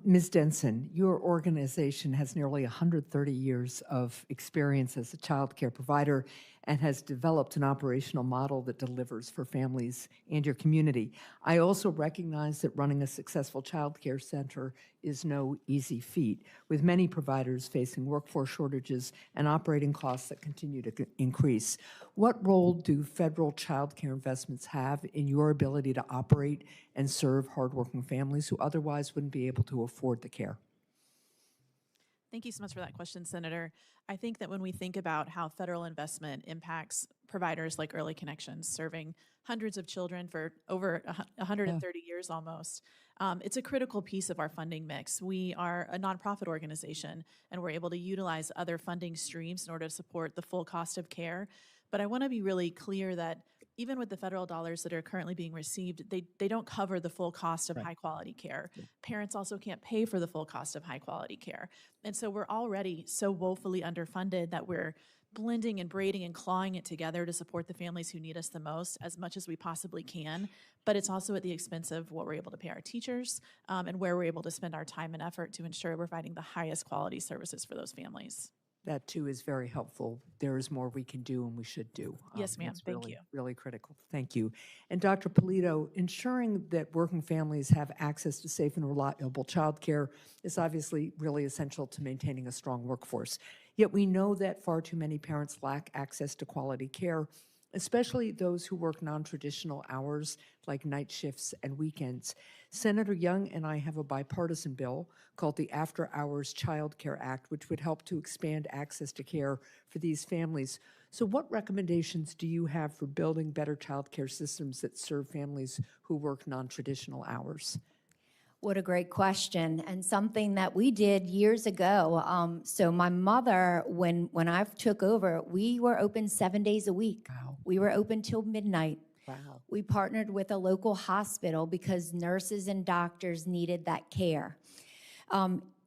Ms. Densen, your organization has nearly 130 years of experience as a child care provider and has developed an operational model that delivers for families and your community. I also recognize that running a successful child care center is no easy feat, with many providers facing workforce shortages and operating costs that continue to increase. What role do federal child care investments have in your ability to operate and serve hardworking families who otherwise wouldn't be able to afford the care? Thank you so much for that question, Senator. I think that when we think about how federal investment impacts providers like Early Connections, serving hundreds of children for over 130 years almost, it's a critical piece of our funding mix. We are a nonprofit organization, and we're able to utilize other funding streams in order to support the full cost of care. But I want to be really clear that even with the federal dollars that are currently being received, they don't cover the full cost of high-quality care. Parents also can't pay for the full cost of high-quality care. And so we're already so woefully underfunded that we're blending and braiding and clawing it together to support the families who need us the most as much as we possibly can. But it's also at the expense of what we're able to pay our teachers and where we're able to spend our time and effort to ensure we're providing the highest quality services for those families. That, too, is very helpful. There is more we can do and we should do. Yes, ma'am. It's Thank really, you. really critical. Thank you. And Dr. Polito, ensuring that working families have access to safe and reliable child care is obviously really essential to maintaining a strong workforce. Yet we know that far too many parents lack access to quality care, especially those who work non-traditional hours like night shifts and weekends. Senator Young and I have a bipartisan bill called the After Hours Child Care Act, which would help to expand access to care for these families. So what recommendations do you have for building better child care systems that serve families who work non-traditional hours? What a great question, and something that we did years ago. So my mother, when I took over, we were open 7 days a week. Wow. We were open till midnight. Wow. We partnered with a local hospital because nurses and doctors needed that care.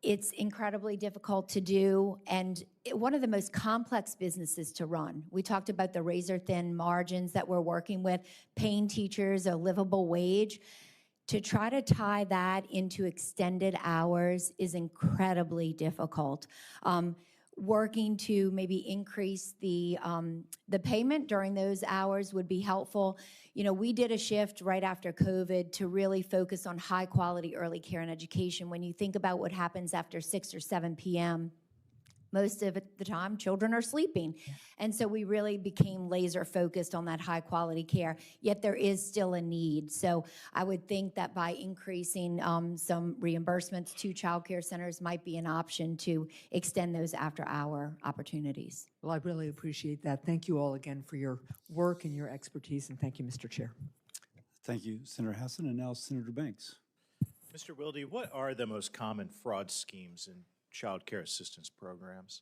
It's incredibly difficult to do, and one of the most complex businesses to run. We talked about the razor-thin margins that we're working with, paying teachers a livable wage. To try to tie that into extended hours is incredibly difficult. Working to maybe increase the payment during those hours would be helpful. You know, we did a shift right after COVID to really focus on high quality early care and education. When you think about what happens after 6 or 7 p.m., most of the time, children are sleeping. And so we really became laser focused on that high quality care, yet there is still a need. So I would think that by increasing some reimbursements to child care centers might be an option to extend those after hour opportunities. Well, I really appreciate that. Thank you all again for your work and your expertise, and thank you, Mr. Chair. Thank you, Senator Hassan, and now Senator Banks. Mr. Wilde, what are the most common fraud schemes in child care assistance programs?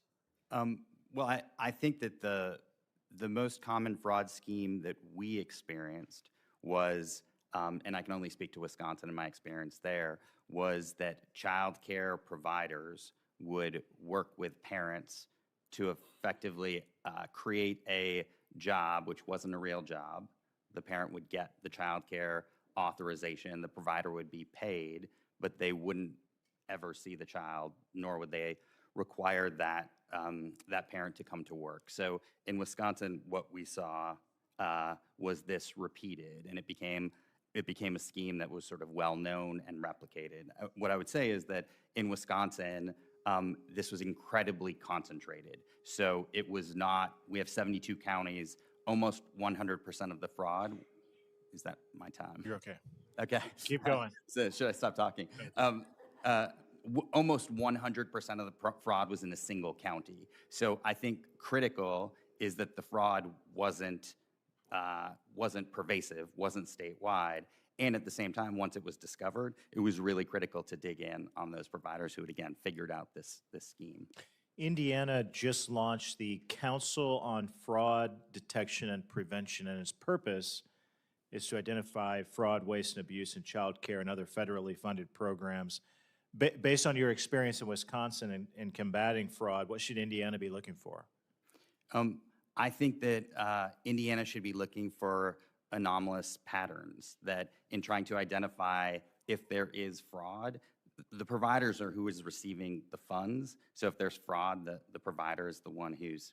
Well, I think that the most common fraud scheme that we experienced was, and I can only speak to Wisconsin in my experience there, was that child care providers would work with parents to effectively create a job which wasn't a real job. The parent would get the child care authorization, the provider would be paid, but they wouldn't ever see the child, nor would they require that, that parent to come to work. So in Wisconsin, what we saw was this repeated, and it became a scheme that was sort of well-known and replicated. What I would say is that in Wisconsin, this was incredibly concentrated. So it was not, we have 72 counties, almost 100% of the fraud. Is that my time? You're okay. Okay. Keep going. So should I stop talking? Almost 100% of the fraud was in a single county. So I think critical is that the fraud wasn't pervasive, wasn't statewide, and at the same time, once it was discovered, it was really critical to dig in on those providers who had, again, figured out this scheme. Indiana just launched the Council on Fraud Detection and Prevention, and its purpose is to identify fraud, waste, and abuse in child care and other federally funded programs. Based on your experience in Wisconsin in combating fraud, what should Indiana be looking for? I think that Indiana should be looking for anomalous patterns, that in trying to identify if there is fraud, the providers are who is receiving the funds. So if there's fraud, the provider is the one who's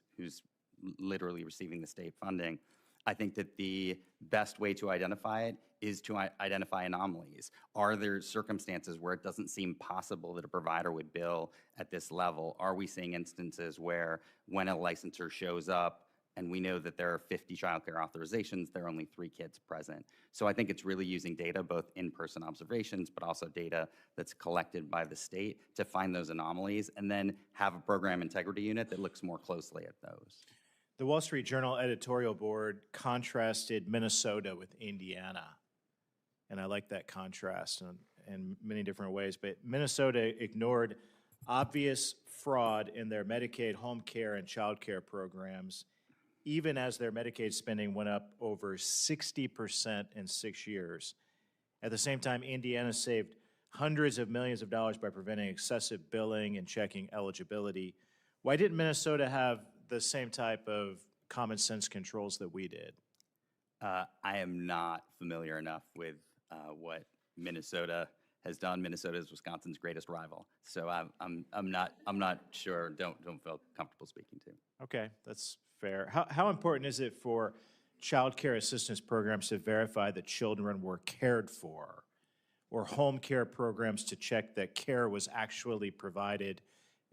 literally receiving the state funding. I think that the best way to identify it is to identify anomalies. Are there circumstances where it doesn't seem possible that a provider would bill at this level? Are we seeing instances where when a licensor shows up and we know that there are 50 child care authorizations, there are only 3 kids present? So I think it's really using data, both in-person observations, but also data that's collected by the state to find those anomalies and then have a program integrity unit that looks more closely at those. The Wall Street Journal editorial board contrasted Minnesota with Indiana. And I like that contrast in many different ways. But Minnesota ignored obvious fraud in their Medicaid home care and child care programs, even as their Medicaid spending went up over 60% in 6 years. At the same time, Indiana saved hundreds of millions of dollars by preventing excessive billing and checking eligibility. Why didn't Minnesota have the same type of common sense controls that we did? I am not familiar enough with what Minnesota has done. Minnesota is Wisconsin's greatest rival, so I'm not sure. Don't feel comfortable speaking to. Okay, that's fair. How important is it for child care assistance programs to verify that children were cared for, or home care programs to check that care was actually provided,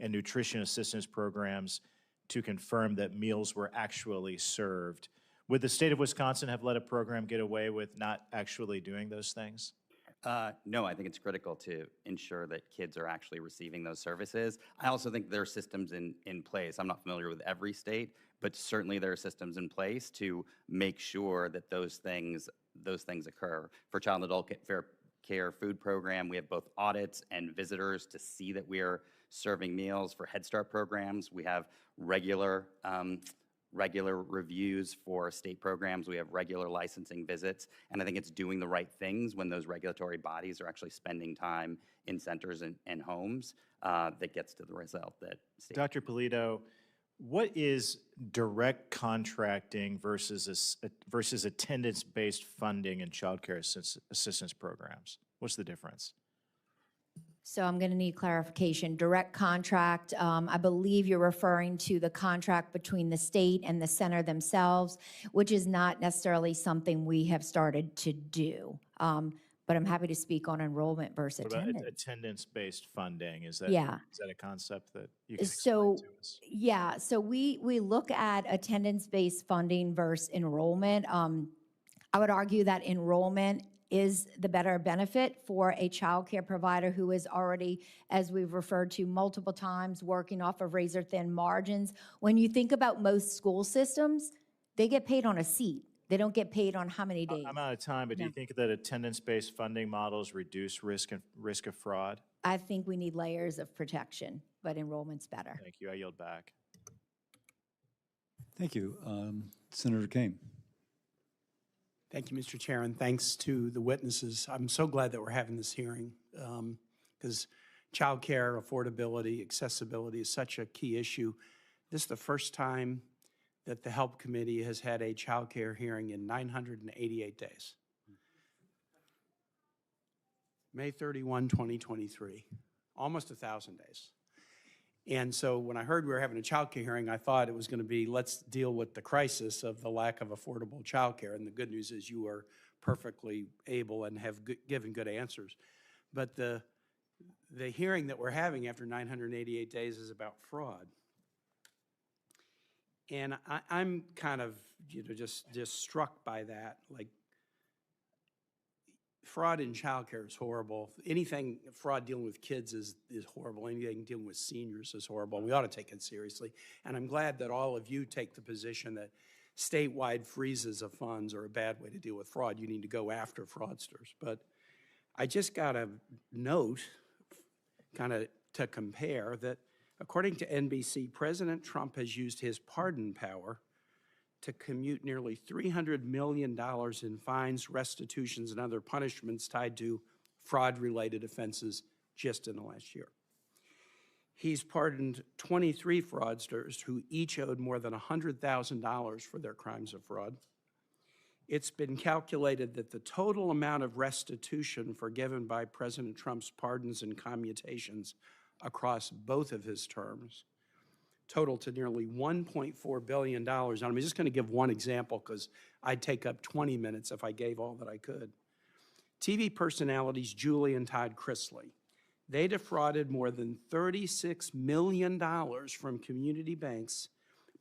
and nutrition assistance programs to confirm that meals were actually served? Would the state of Wisconsin have let a program get away with not actually doing those things? No, I think it's critical to ensure that kids are actually receiving those services. I also think there are systems in place. I'm not familiar with every state, but certainly there are systems in place to make sure that those things occur. For child and adult care food program, we have both audits and visitors to see that we are serving meals. For Head Start programs, we have regular reviews. For state programs, we have regular licensing visits, and I think it's doing the right things when those regulatory bodies are actually spending time in centers and homes that gets to the result that state. Dr. Polito, what is direct contracting versus attendance-based funding in child care assistance programs? What's the difference? So I'm going to need clarification. Direct contract, I believe you're referring to the contract between the state and the center themselves, which is not necessarily something we have started to do. But I'm happy to speak on enrollment versus What about attendance. attendance-based funding? Is that a concept that you can So, explain to us? yeah, so we look at attendance-based funding versus enrollment. I would argue that enrollment is the better benefit for a child care provider who is already, as we've referred to multiple times, working off of razor-thin margins. When you think about most school systems, they get paid on a seat. They don't get paid on how many days. I'm out of time, but do you think that attendance-based funding models reduce risk of fraud? I think we need layers of protection, but enrollment's better. Thank you. I yield back. Thank you. Senator Kane. Thank you, Mr. Chair, and thanks to the witnesses. I'm so glad that we're having this hearing because child care, affordability, accessibility is such a key issue. This is the first time that the HELP Committee has had a child care hearing in 988 days. May 31, 2023, almost 1,000 days. And so when I heard we were having a child care hearing, I thought it was going to be, let's deal with the crisis of the lack of affordable child care. And the good news is you are perfectly able and have given good answers. But the hearing that we're having after 988 days is about fraud. And I'm kind of, just struck by that. Like, fraud in childcare is horrible. Anything fraud dealing with kids is horrible. Anything dealing with seniors is horrible. We ought to take it seriously. And I'm glad that all of you take the position that statewide freezes of funds are a bad way to deal with fraud. You need to go after fraudsters. But I just got a note, kind of to compare, that according to NBC, President Trump has used his pardon power to commute nearly $300 million in fines, restitutions, and other punishments tied to fraud-related offenses just in the last year. He's pardoned 23 fraudsters who each owed more than $100,000 for their crimes of fraud. It's been calculated that the total amount of restitution forgiven by President Trump's pardons and commutations across both of his terms total to nearly $1.4 billion. And I'm just going to give one example because I'd take up 20 minutes if I gave all that I could. TV personalities Julie and Todd Chrisley, they defrauded more than $36 million from community banks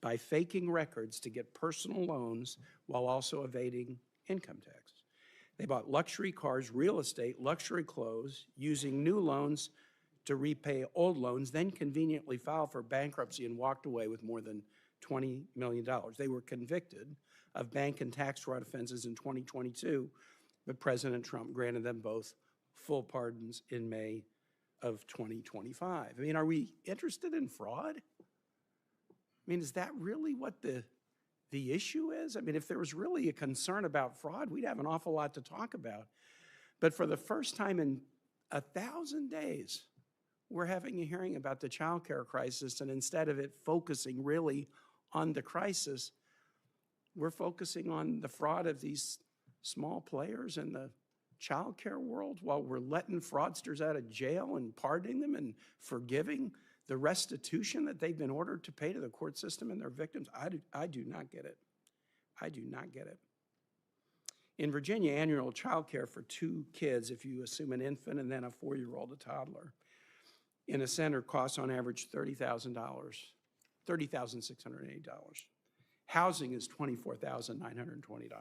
by faking records to get personal loans while also evading income tax. They bought luxury cars, real estate, luxury clothes, using new loans to repay old loans, then conveniently filed for bankruptcy and walked away with more than $20 million. They were convicted of bank and tax fraud offenses in 2022, but President Trump granted them both full pardons in May of 2025. I mean, are we interested in fraud? I mean, is that really what the issue is? I mean, if there was really a concern about fraud, we'd have an awful lot to talk about. But for the first time in 1,000 days, we're having a hearing about the child care crisis, and instead of it focusing really on the crisis, we're focusing on the fraud of these small players in the child care world while we're letting fraudsters out of jail and pardoning them and forgiving the restitution that they've been ordered to pay to the court system and their victims. I do not get it. I do not get it. In Virginia, annual child care for 2 kids, if you assume an infant and then a 4-year-old, a toddler, in a center costs on average $30,000, $30,680. Housing is $24,920.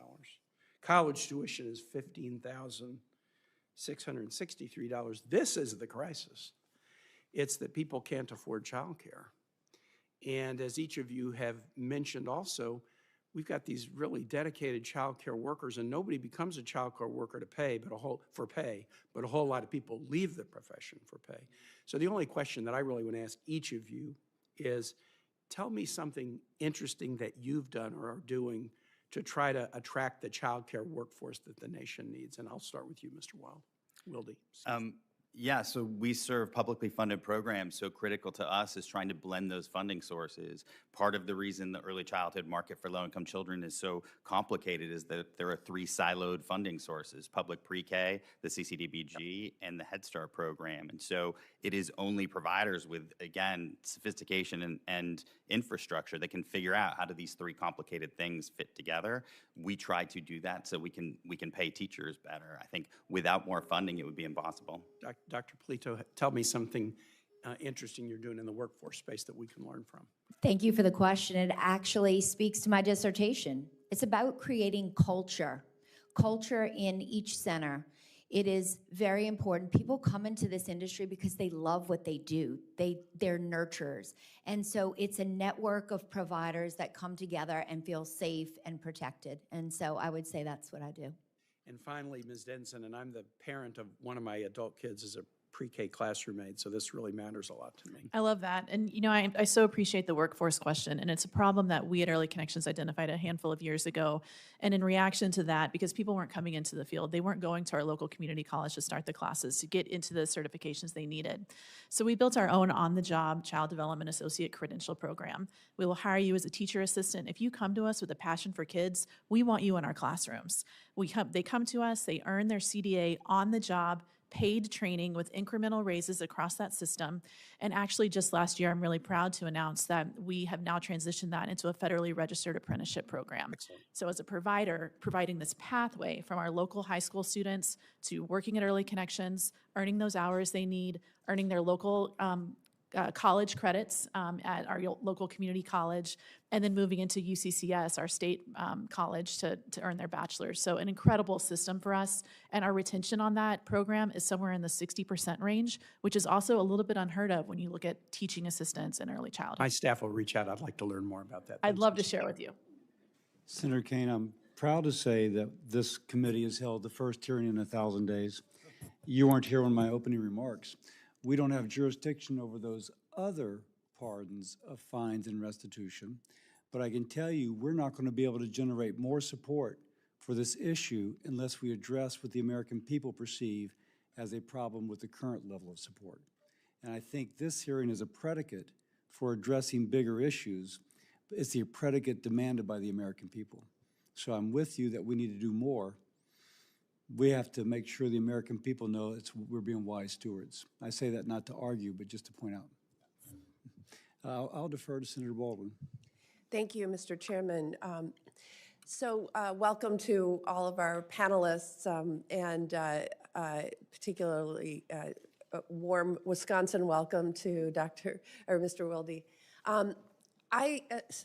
College tuition is $15,663. This is the crisis. It's that people can't afford childcare. And as each of you have mentioned also, we've got these really dedicated childcare workers, and nobody becomes a childcare worker to pay, but a whole lot of people leave the profession for pay. So the only question that I really want to ask each of you is, tell me something interesting that you've done or are doing to try to attract the childcare workforce that the nation needs. And I'll start with you, Mr. Wilde. Yeah, so we serve publicly funded programs, so critical to us is trying to blend those funding sources. Part of the reason the early childhood market for low-income children is so complicated is that there are 3 siloed funding sources: public pre-K, the CCDBG, and the Head Start program. And so it is only providers with, again, sophistication and infrastructure that can figure out how do these 3 complicated things fit together. We try to do that so we can pay teachers better. I think without more funding, it would be impossible. Dr. Polito, tell me something interesting you're doing in the workforce space that we can learn from. Thank you for the question. It actually speaks to my dissertation. It's about creating culture in each center. It is very important. People come into this industry because they love what they do. They're nurturers. And so it's a network of providers that come together and feel safe and protected. And so I would say that's what I do. And finally, Ms. Densen, and I'm the parent of one of my adult kids as a pre-K classroom aide, so this really matters a lot to me. I love that. And, you know, I so appreciate the workforce question. And it's a problem that we at Early Connections identified a handful of years ago. And in reaction to that, because people weren't coming into the field, they weren't going to our local community college to start the classes, to get into the certifications they needed. So we built our own on-the-job Child Development Associate Credential Program. We will hire you as a teacher assistant. If you come to us with a passion for kids, we want you in our classrooms. They come to us, they earn their CDA on the job, paid training with incremental raises across that system. And actually, just last year, I'm really proud to announce that we have now transitioned that into a federally registered apprenticeship program. So as a provider, providing this pathway from our local high school students to working at Early Connections, earning those hours they need, earning their local college credits at our local community college, and then moving into UCCS, our state college, to earn their bachelor's. So an incredible system for us, and our retention on that program is somewhere in the 60% range, which is also a little bit unheard of when you look at teaching assistants in early childhood. My staff will reach out. I'd like to learn more about that. I'd Thanks, love to Mr. share with you. Senator Kane, I'm proud to say that this committee has held the first hearing in 1,000 days. You weren't here in my opening remarks. We don't have jurisdiction over those other pardons of fines and restitution, but I can tell you we're not going to be able to generate more support for this issue unless we address what the American people perceive as a problem with the current level of support. And I think this hearing is a predicate for addressing bigger issues. It's the predicate demanded by the American people. So I'm with you that we need to do more. We have to make sure the American people know we're being wise stewards. I say that not to argue, but just to point out. I'll defer to Senator Baldwin. Thank you, Mr. Chairman. Welcome to all of our panelists, and particularly warm Wisconsin welcome to Mr. Wilde. I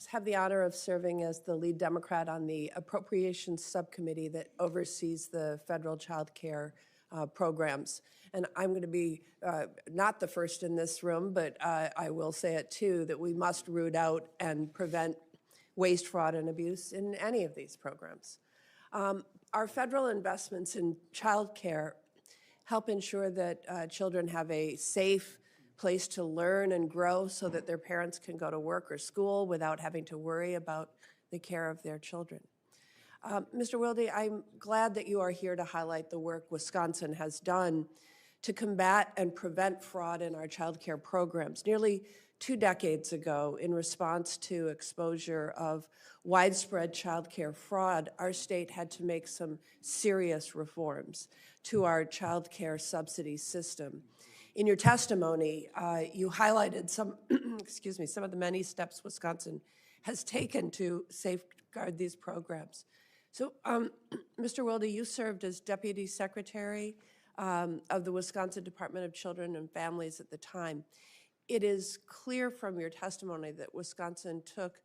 have the honor of serving as the lead Democrat on the Appropriations Subcommittee that oversees the federal child care programs. And I'm going to be not the first in this room, but I will say it too, that we must root out and prevent waste, fraud, and abuse in any of these programs. Our federal investments in child care help ensure that children have a safe place to learn and grow so that their parents can go to work or school without having to worry about the care of their children. Mr. Wilde, I'm glad that you are here to highlight the work Wisconsin has done to combat and prevent fraud in our child care programs. Nearly 2 decades ago, in response to exposure of widespread child care fraud, our state had to make some serious reforms to our child care subsidy system. In your testimony, you highlighted some, some of the many steps Wisconsin has taken to safeguard these programs. So, Mr. Wilde, you served as Deputy Secretary of the Wisconsin Department of Children and Families at the time. It is clear from your testimony that Wisconsin took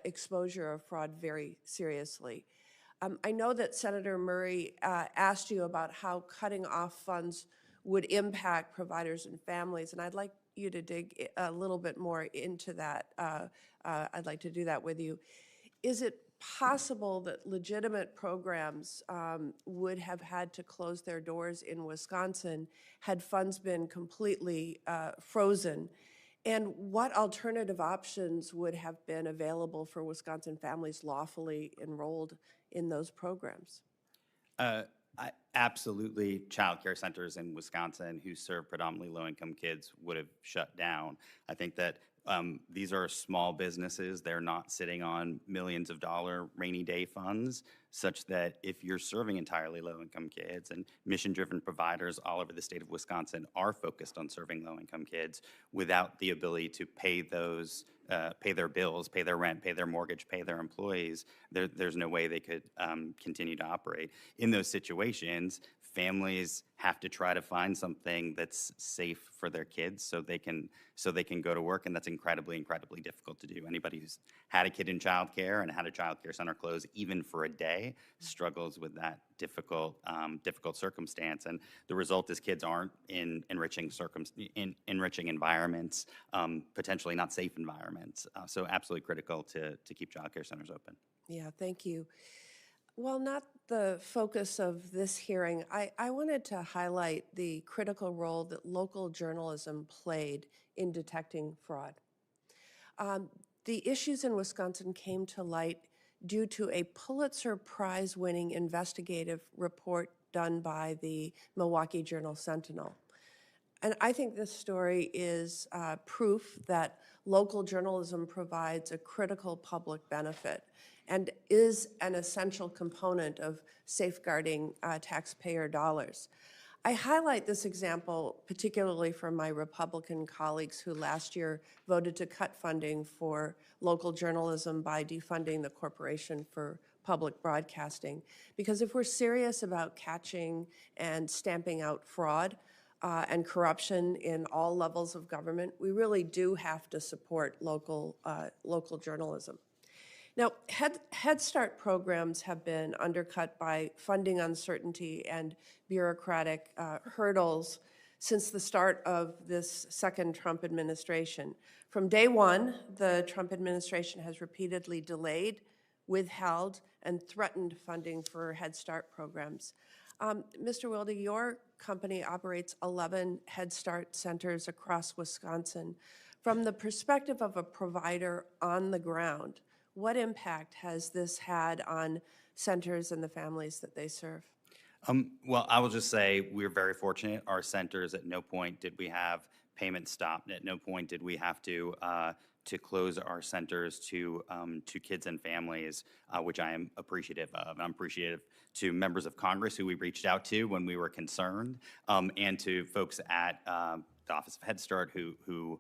exposure of fraud very seriously. I know that Senator Murray asked you about how cutting off funds would impact providers and families, and I'd like you to dig a little bit more into that. I'd like to do that with you. Is it possible that legitimate programs would have had to close their doors in Wisconsin had funds been completely frozen? And what alternative options would have been available for Wisconsin families lawfully enrolled in those programs? Absolutely, child care centers in Wisconsin who serve predominantly low-income kids would have shut down. I think that these are small businesses. They're not sitting on millions of dollar rainy day funds, such that if you're serving entirely low-income kids, and mission-driven providers all over the state of Wisconsin are focused on serving low-income kids without the ability to pay those, pay their bills, pay their rent, pay their mortgage, pay their employees, there's no way they could continue to operate. In those situations, families have to try to find something that's safe for their kids so they can go to work, and that's incredibly difficult to do. Anybody who's had a kid in childcare and had a childcare center close even for a day struggles with that difficult circumstance, and the result is kids aren't in enriching environments, potentially not safe environments. So absolutely critical to keep childcare centers open. Yeah, thank you. Well, not the focus of this hearing, I wanted to highlight the critical role that local journalism played in detecting fraud. The issues in Wisconsin came to light due to a Pulitzer Prize-winning investigative report done by the Milwaukee Journal-Sentinel. And I think this story is proof that local journalism provides a critical public benefit and is an essential component of safeguarding taxpayer dollars. I highlight this example particularly for my Republican colleagues who last year voted to cut funding for local journalism by defunding the Corporation for Public Broadcasting. Because if we're serious about catching and stamping out fraud and corruption in all levels of government, we really do have to support local journalism. Now, Head Start programs have been undercut by funding uncertainty and bureaucratic hurdles since the start of this second Trump administration. From day one, the Trump administration has repeatedly delayed, withheld, and threatened funding for Head Start programs. Mr. Wilde, your company operates 11 Head Start centers across Wisconsin. From the perspective of a provider on the ground, what impact has this had on centers and the families that they serve? Well, I will just say we're very fortunate. Our centers, at no point did we have payments stopped. At no point did we have to close our centers to kids and families, which I am appreciative of. I'm appreciative to members of Congress who we reached out to when we were concerned, and to folks at the Office of Head Start who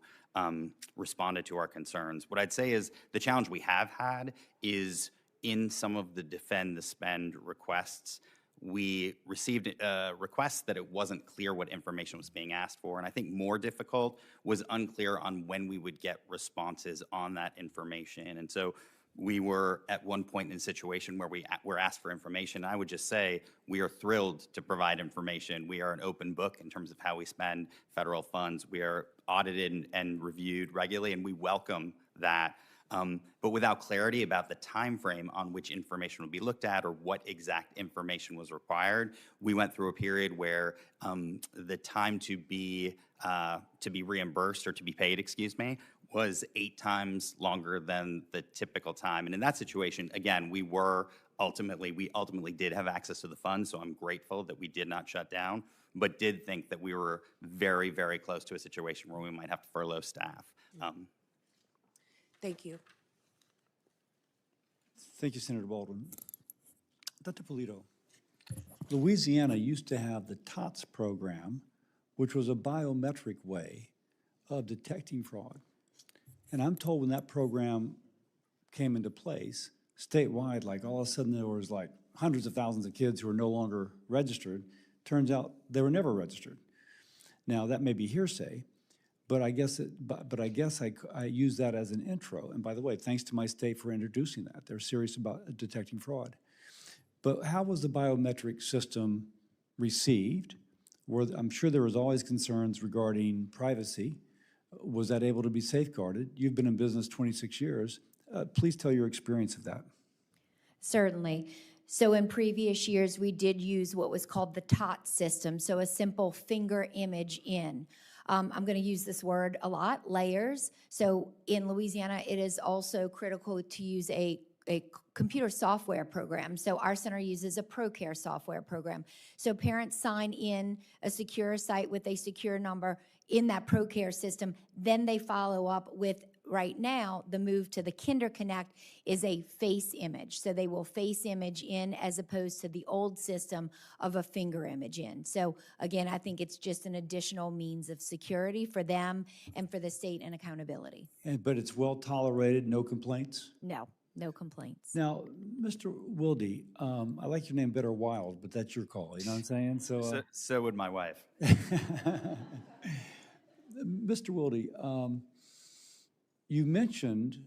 responded to our concerns. What I'd say is the challenge we have had is in some of the defend the spend requests, we received requests that it wasn't clear what information was being asked for. And I think more difficult was unclear on when we would get responses on that information. And so we were at one point in a situation where we were asked for information. I would just say we are thrilled to provide information. We are an open book in terms of how we spend federal funds. We are audited and reviewed regularly, and we welcome that. But without clarity about the time frame on which information would be looked at or what exact information was required, we went through a period where the time to be reimbursed, or to be paid, excuse me, was 8 times longer than the typical time. And in that situation, again, we ultimately did have access to the funds, so I'm grateful that we did not shut down, but did think that we were very, very close to a situation where we might have to furlough staff. Thank you. Thank you, Senator Baldwin. Dr. Polito, Louisiana used to have the TOTS program, which was a biometric way of detecting fraud. And I'm told when that program came into place, statewide, like all of a sudden there was like hundreds of thousands of kids who were no longer registered. Turns out they were never registered. Now that may be hearsay, but I guess I use that as an intro. And by the way, thanks to my state for introducing that. They're serious about detecting fraud. But how was the biometric system received? I'm sure there was always concerns regarding privacy. Was that able to be safeguarded? You've been in business 26 years. Please tell your experience of that. Certainly. So in previous years, we did use what was called the TOT system, so a simple finger image in. I'm going to use this word a lot, layers. So in Louisiana, it is also critical to use a computer software program. So our center uses a ProCare software program. So parents sign in a secure site with a secure number in that ProCare system. Then they follow up with, right now, the move to the Kinder Connect is a face image. So they will face image in as opposed to the old system of a finger image in. So again, I think it's just an additional means of security for them and for the state and accountability. But it's well tolerated, no complaints? No. No complaints. Now, Mr. Wilde, I like your name better, Wilde, but that's your call, you know what I'm saying? So would my wife. Mr. Wilde, you mentioned, and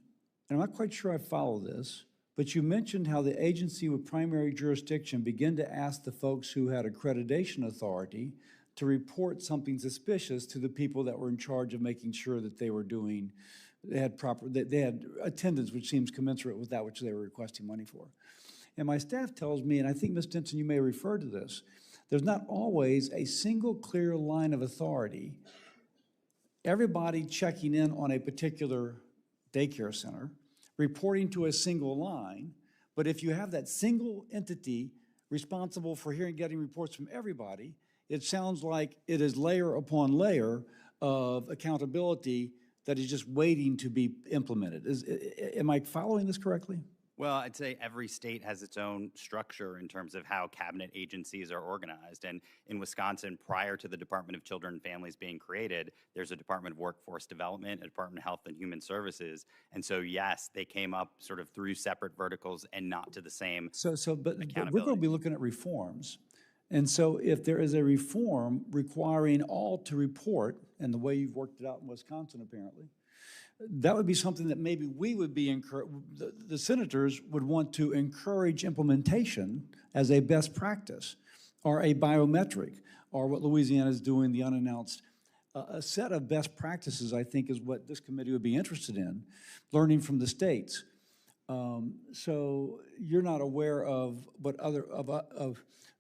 I'm not quite sure I follow this, but you mentioned how the agency with primary jurisdiction began to ask the folks who had accreditation authority to report something suspicious to the people that were in charge of making sure that they were doing they had attendance which seems commensurate with that which they were requesting money for. And my staff tells me, and I think, Ms. Densen, you may refer to this, there's not always a single clear line of authority. Everybody checking in on a particular daycare center, reporting to a single line, but if you have that single entity responsible for getting reports from everybody, it sounds like it is layer upon layer of accountability that is just waiting to be implemented. Am I following this correctly? Well, I'd say every state has its own structure in terms of how cabinet agencies are organized. And in Wisconsin, prior to the Department of Children and Families being created, there's a Department of Workforce Development, a Department of Health and Human Services. And so, yes, they came up sort of through separate verticals and not to the same But we're going to be looking at reforms. And so if there is a reform requiring all to report, and the way you've worked it out in Wisconsin apparently, that would be something that maybe we would be, the senators would want to encourage implementation as a best practice, or a biometric, or what Louisiana is doing, the unannounced. A set of best practices, I think, is what this committee would be interested in, learning from the states. So you're not aware of what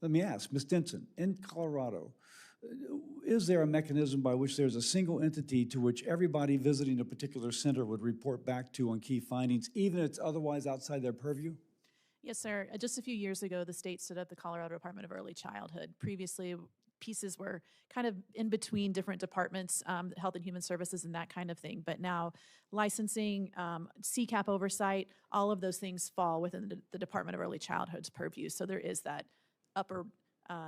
let me ask, Ms. Densen, in Colorado, is there a mechanism by which there's a single entity to which everybody visiting a particular center would report back to on key findings, even if it's otherwise outside their purview? Yes, sir. Just a few years ago, the state stood up the Colorado Department of Early Childhood. Previously, pieces were kind of in between different departments, Health and Human Services and that kind of thing. But now licensing, CCAP oversight, all of those things fall within the Department of Early Childhood's purview. So there is that upper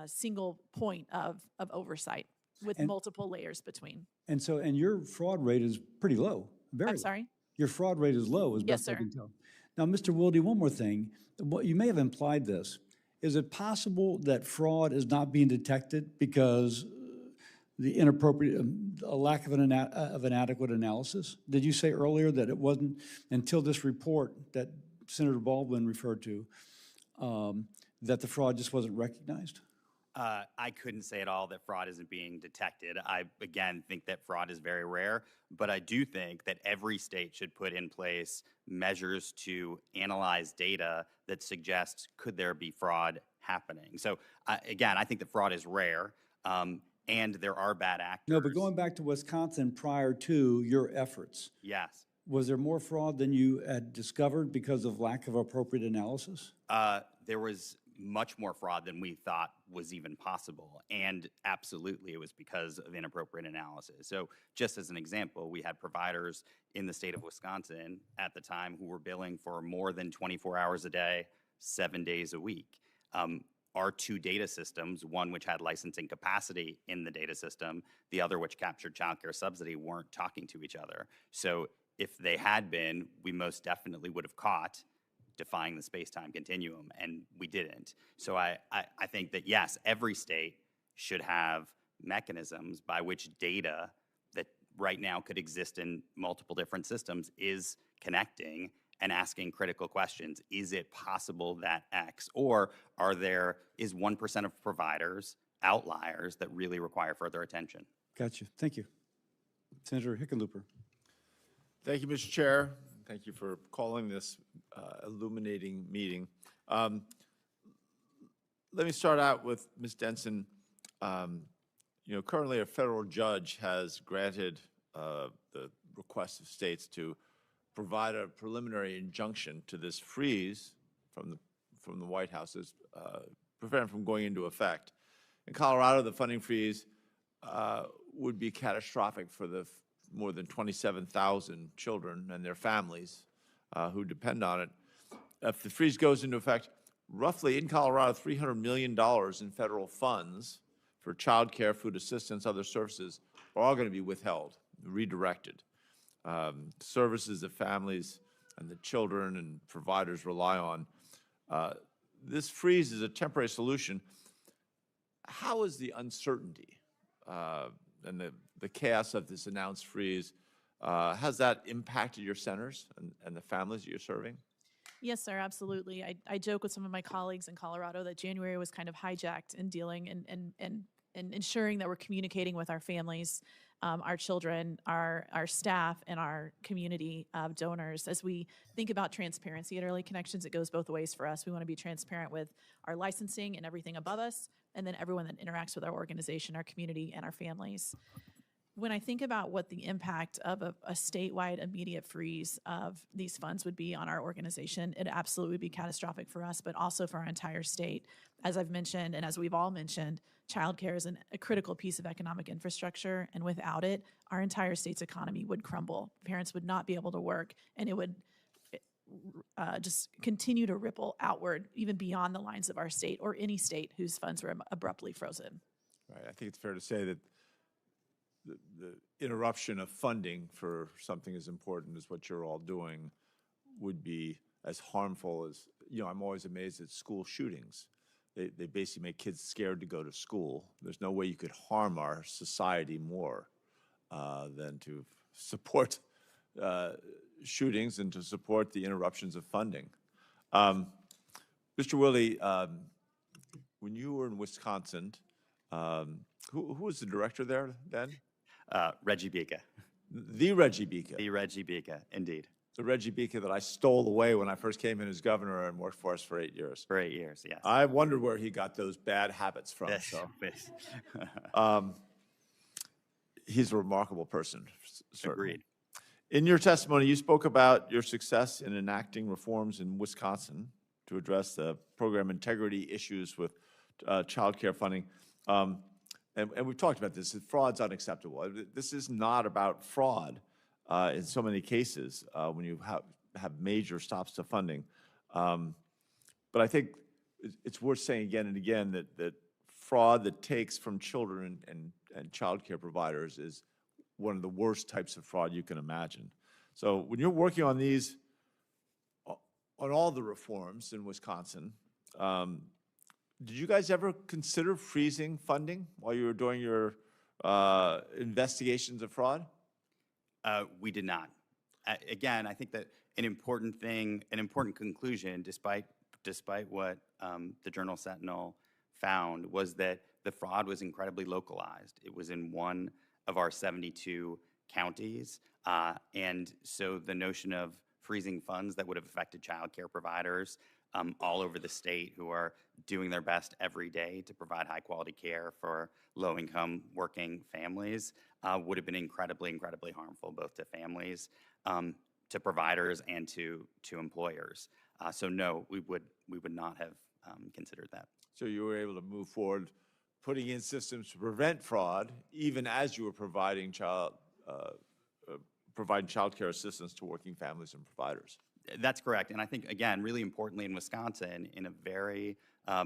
single point of oversight with multiple layers between. And so, and your fraud rate is pretty low. Very I'm low. sorry? Your fraud rate is low, as Yes, best I sir. can tell. Now, Mr. Wilde, one more thing. What you may have implied this. Is it possible that fraud is not being detected because the inappropriate, a lack of an adequate analysis? Did you say earlier that it wasn't until this report that Senator Baldwin referred to, that the fraud just wasn't recognized? I couldn't say at all that fraud isn't being detected. I, again, think that fraud is very rare, but I do think that every state should put in place measures to analyze data that suggests could there be fraud happening. So, again, I think that fraud is rare, and there are bad actors. No, but going back to Wisconsin prior to your efforts, Yes. was there more fraud than you had discovered because of lack of appropriate analysis? There was much more fraud than we thought was even possible. And absolutely, it was because of inappropriate analysis. So just as an example, we had providers in the state of Wisconsin at the time who were billing for more than 24 hours a day, 7 days a week. Our two data systems, one which had licensing capacity in the data system, the other which captured child care subsidy, weren't talking to each other. So if they had been, we most definitely would have caught defying the space-time continuum, and we didn't. So I think that, yes, every state should have mechanisms by which data that right now could exist in multiple different systems is connecting and asking critical questions. Is it possible that X? Or is 1% of providers outliers that really require further attention? Gotcha. Thank you. Senator Hickenlooper. Thank you, Mr. Chair. Thank you for calling this illuminating meeting. Let me start out with Ms. Densen. Currently a federal judge has granted the request of states to provide a preliminary injunction to this freeze from the White House, prevent it from going into effect. In Colorado, the funding freeze would be catastrophic for the more than 27,000 children and their families who depend on it. If the freeze goes into effect, roughly in Colorado, $300 million in federal funds for child care, food assistance, other services are all going to be withheld, redirected. Services that families and the children and providers rely on. This freeze is a temporary solution. How is the uncertainty and the chaos of this announced freeze, has that impacted your centers and the families that you're serving? Yes, sir, absolutely. I joke with some of my colleagues in Colorado that January was kind of hijacked in dealing and ensuring that we're communicating with our families, our children, our staff, and our community of donors. As we think about transparency at Early Connections, it goes both ways for us. We want to be transparent with our licensing and everything above us, and then everyone that interacts with our organization, our community, and our families. When I think about what the impact of a statewide immediate freeze of these funds would be on our organization, it absolutely would be catastrophic for us, but also for our entire state. As I've mentioned, and as we've all mentioned, childcare is a critical piece of economic infrastructure, and without it, our entire state's economy would crumble. Parents would not be able to work, and just continue to ripple outward, even beyond the lines of our state or any state whose funds were abruptly frozen. Right. I think it's fair to say that the interruption of funding for something as important as what you're all doing would be as harmful as, I'm always amazed at school shootings. They basically make kids scared to go to school. There's no way you could harm our society more than to support shootings and to support the interruptions of funding. Mr. Wilde, when you were in Wisconsin, who was the director there then? Reggie Bika. The Reggie Bika. The Reggie Bika, indeed. The Reggie Bika that I stole away when I first came in as governor and worked for us for 8 years. For 8 years, yes. I wondered where he got those bad habits from. So. He's a remarkable person, certainly. Agreed. In your testimony, you spoke about your success in enacting reforms in Wisconsin to address the program integrity issues with child care funding. And we've talked about this. Fraud's unacceptable. This is not about fraud in so many cases when you have major stops to funding. But I think it's worth saying again and again that fraud that takes from children and child care providers is one of the worst types of fraud you can imagine. So when you're working on these, on all the reforms in Wisconsin, did you guys ever consider freezing funding while you were doing your investigations of fraud? We did not. Again, I think that an important conclusion, despite what the Journal Sentinel found, was that the fraud was incredibly localized. It was in one of our 72 counties, and so the notion of freezing funds that would have affected child care providers all over the state who are doing their best every day to provide high-quality care for low-income working families would have been incredibly, incredibly harmful, both to families, to providers, and to employers. So no, we would not have considered that. So you were able to move forward, putting in systems to prevent fraud, even as you were providing child care assistance to working families and providers. That's correct. And I think, again, really importantly in Wisconsin, in a very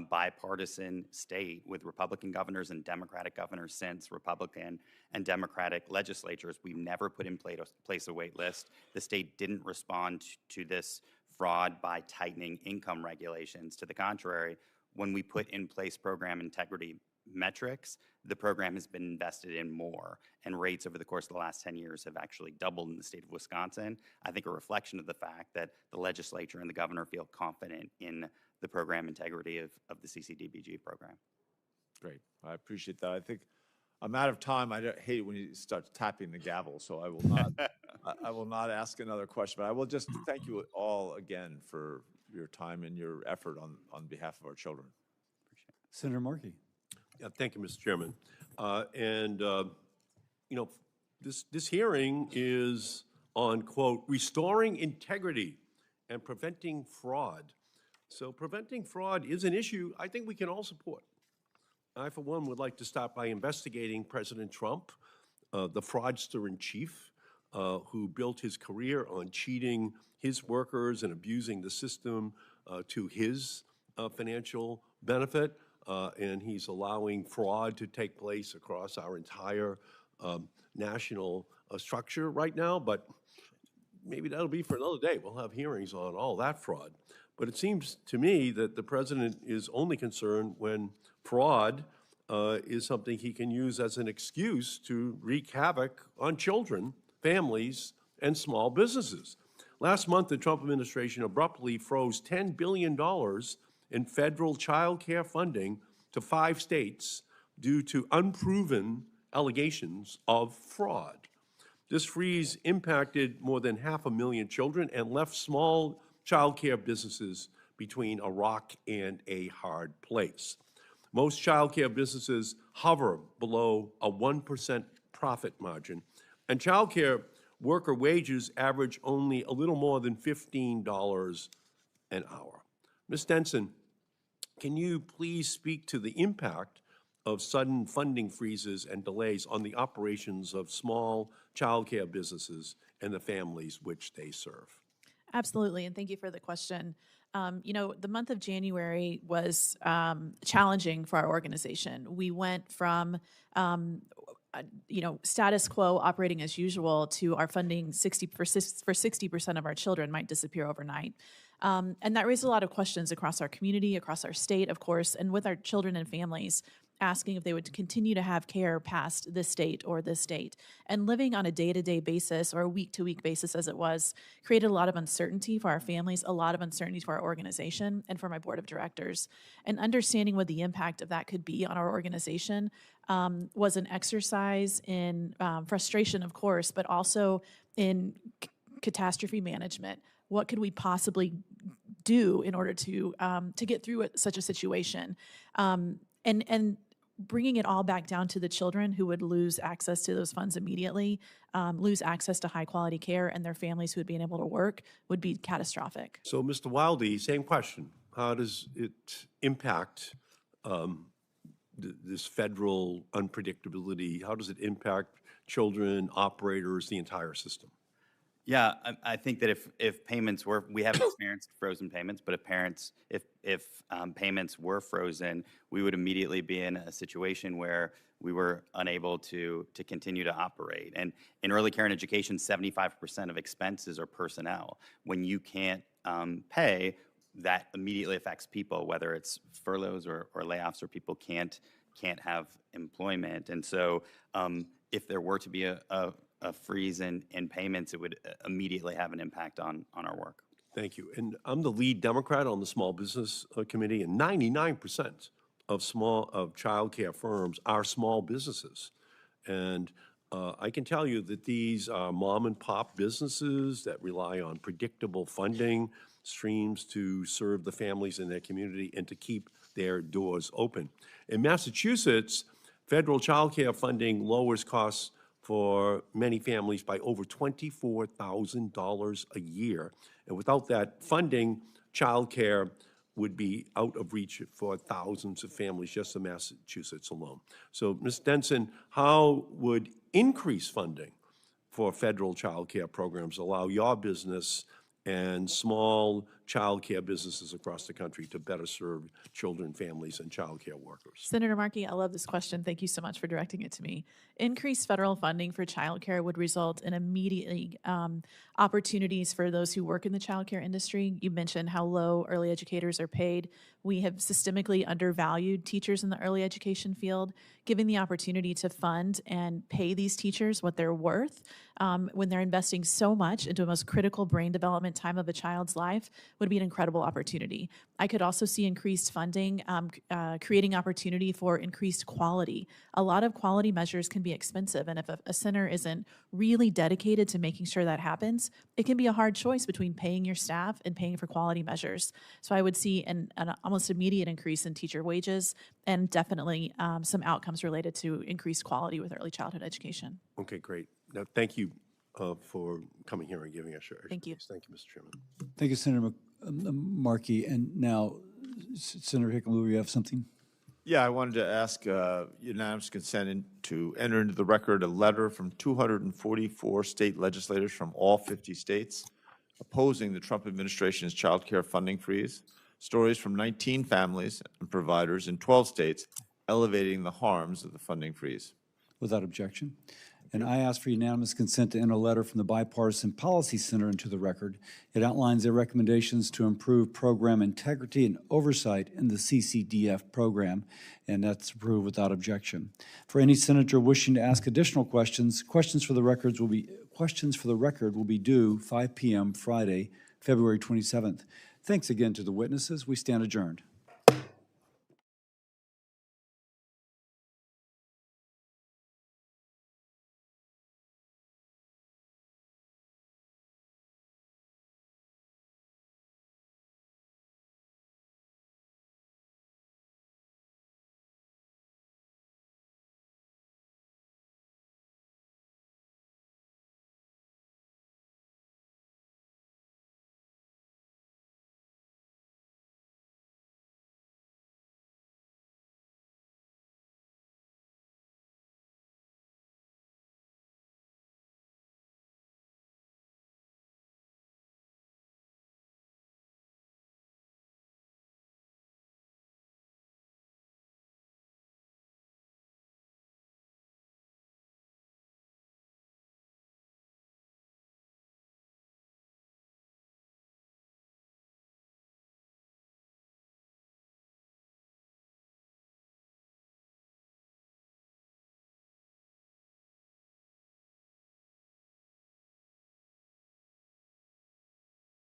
bipartisan state with Republican governors and Democratic governors since, Republican and Democratic legislatures, we've never put in place a wait list. The state didn't respond to this fraud by tightening income regulations. To the contrary, when we put in place program integrity metrics, the program has been invested in more, and rates over the course of the last 10 years have actually doubled in the state of Wisconsin. I think a reflection of the fact that the legislature and the governor feel confident in the program integrity of the CCDBG program. Great. I appreciate that. I think I'm out of time. I hate when you start tapping the gavel, so I will not I will not ask another question, but I will just thank you all again for your time and your effort on behalf of our children. Senator Markey. Yeah, thank you, Mr. Chairman. This hearing is on, quote, restoring integrity and preventing fraud. So preventing fraud is an issue I think we can all support. I, for one, would like to start by investigating President Trump, the fraudster in chief, who built his career on cheating his workers and abusing the system to his financial benefit. And he's allowing fraud to take place across our entire national structure right now. But maybe that'll be for another day. We'll have hearings on all that fraud. But it seems to me that the president is only concerned when fraud is something he can use as an excuse to wreak havoc on children, families, and small businesses. Last month, the Trump administration abruptly froze $10 billion in federal child care funding to 5 states due to unproven allegations of fraud. This freeze impacted more than 500,000 children and left small child care businesses between a rock and a hard place. Most child care businesses hover below a 1% profit margin, and child care worker wages average only a little more than $15 an hour. Ms. Densen, can you please speak to the impact of sudden funding freezes and delays on the operations of small child care businesses and the families which they serve? Absolutely, and thank you for the question. The month of January was challenging for our organization. We went from status quo operating as usual to our funding 60% of our children might disappear overnight. And that raised a lot of questions across our community, across our state, of course, and with our children and families, asking if they would continue to have care past this date or this date. And living on a day-to-day basis or a week-to-week basis as it was created a lot of uncertainty for our families, a lot of uncertainty for our organization and for my board of directors. And understanding what the impact of that could be on our organization was an exercise in frustration, of course, but also in catastrophe management. What could we possibly do in order to get through such a situation? And bringing it all back down to the children who would lose access to those funds immediately, lose access to high quality care, and their families who would be able to work would be catastrophic. So, Mr. Wilde, same question. How does it impact this federal unpredictability? How does it impact children, operators, the entire system? Yeah, I think that if payments were, we haven't experienced frozen payments, but if payments were frozen, we would immediately be in a situation where we were unable to continue to operate. And in early care and education, 75% of expenses are personnel. When you can't pay, that immediately affects people, whether it's furloughs or layoffs, or people can't have employment. And so if there were to be a freeze in payments, it would immediately have an impact on our work. Thank you. And I'm the lead Democrat on the Small Business Committee, and 99% of child care firms are small businesses. And I can tell you that these are mom and pop businesses that rely on predictable funding streams to serve the families in their community and to keep their doors open. In Massachusetts, federal child care funding lowers costs for many families by over $24,000 a year. And without that funding, child care would be out of reach for thousands of families just in Massachusetts alone. So, Ms. Densen, how would increased funding for federal child care programs allow your business and small child care businesses across the country to better serve children, families, and child care workers? Senator Markey, I love this question. Thank you so much for directing it to me. Increased federal funding for child care would result in immediately opportunities for those who work in the child care industry. You mentioned how low early educators are paid. We have systemically undervalued teachers in the early education field. Giving the opportunity to fund and pay these teachers what they're worth when they're investing so much into the most critical brain development time of a child's life would be an incredible opportunity. I could also see increased funding, creating opportunity for increased quality. A lot of quality measures can be expensive, and if a center isn't really dedicated to making sure that happens, it can be a hard choice between paying your staff and paying for quality measures. So I would see an almost immediate increase in teacher wages and definitely some outcomes related to increased quality with early childhood education. Okay, great. Now, thank you for coming here and giving us your expertise. Thank you. Thank you, Mr. Chairman. Thank you, Senator Markey. And now, Senator Hickenlooper, you have something? Yeah, I wanted to ask unanimous consent to enter into the record a letter from 244 state legislators from all 50 states opposing the Trump administration's child care funding freeze. Stories from 19 families and providers in 12 states elevating the harms of the funding freeze. Without objection. And I ask for unanimous consent to enter a letter from the Bipartisan Policy Center into the record. It outlines their recommendations to improve program integrity and oversight in the CCDF program, and that's approved without objection. For any senator wishing to ask additional questions, questions for the record will be due 5 p.m. Friday, February 27th. Thanks again to the witnesses. We stand adjourned.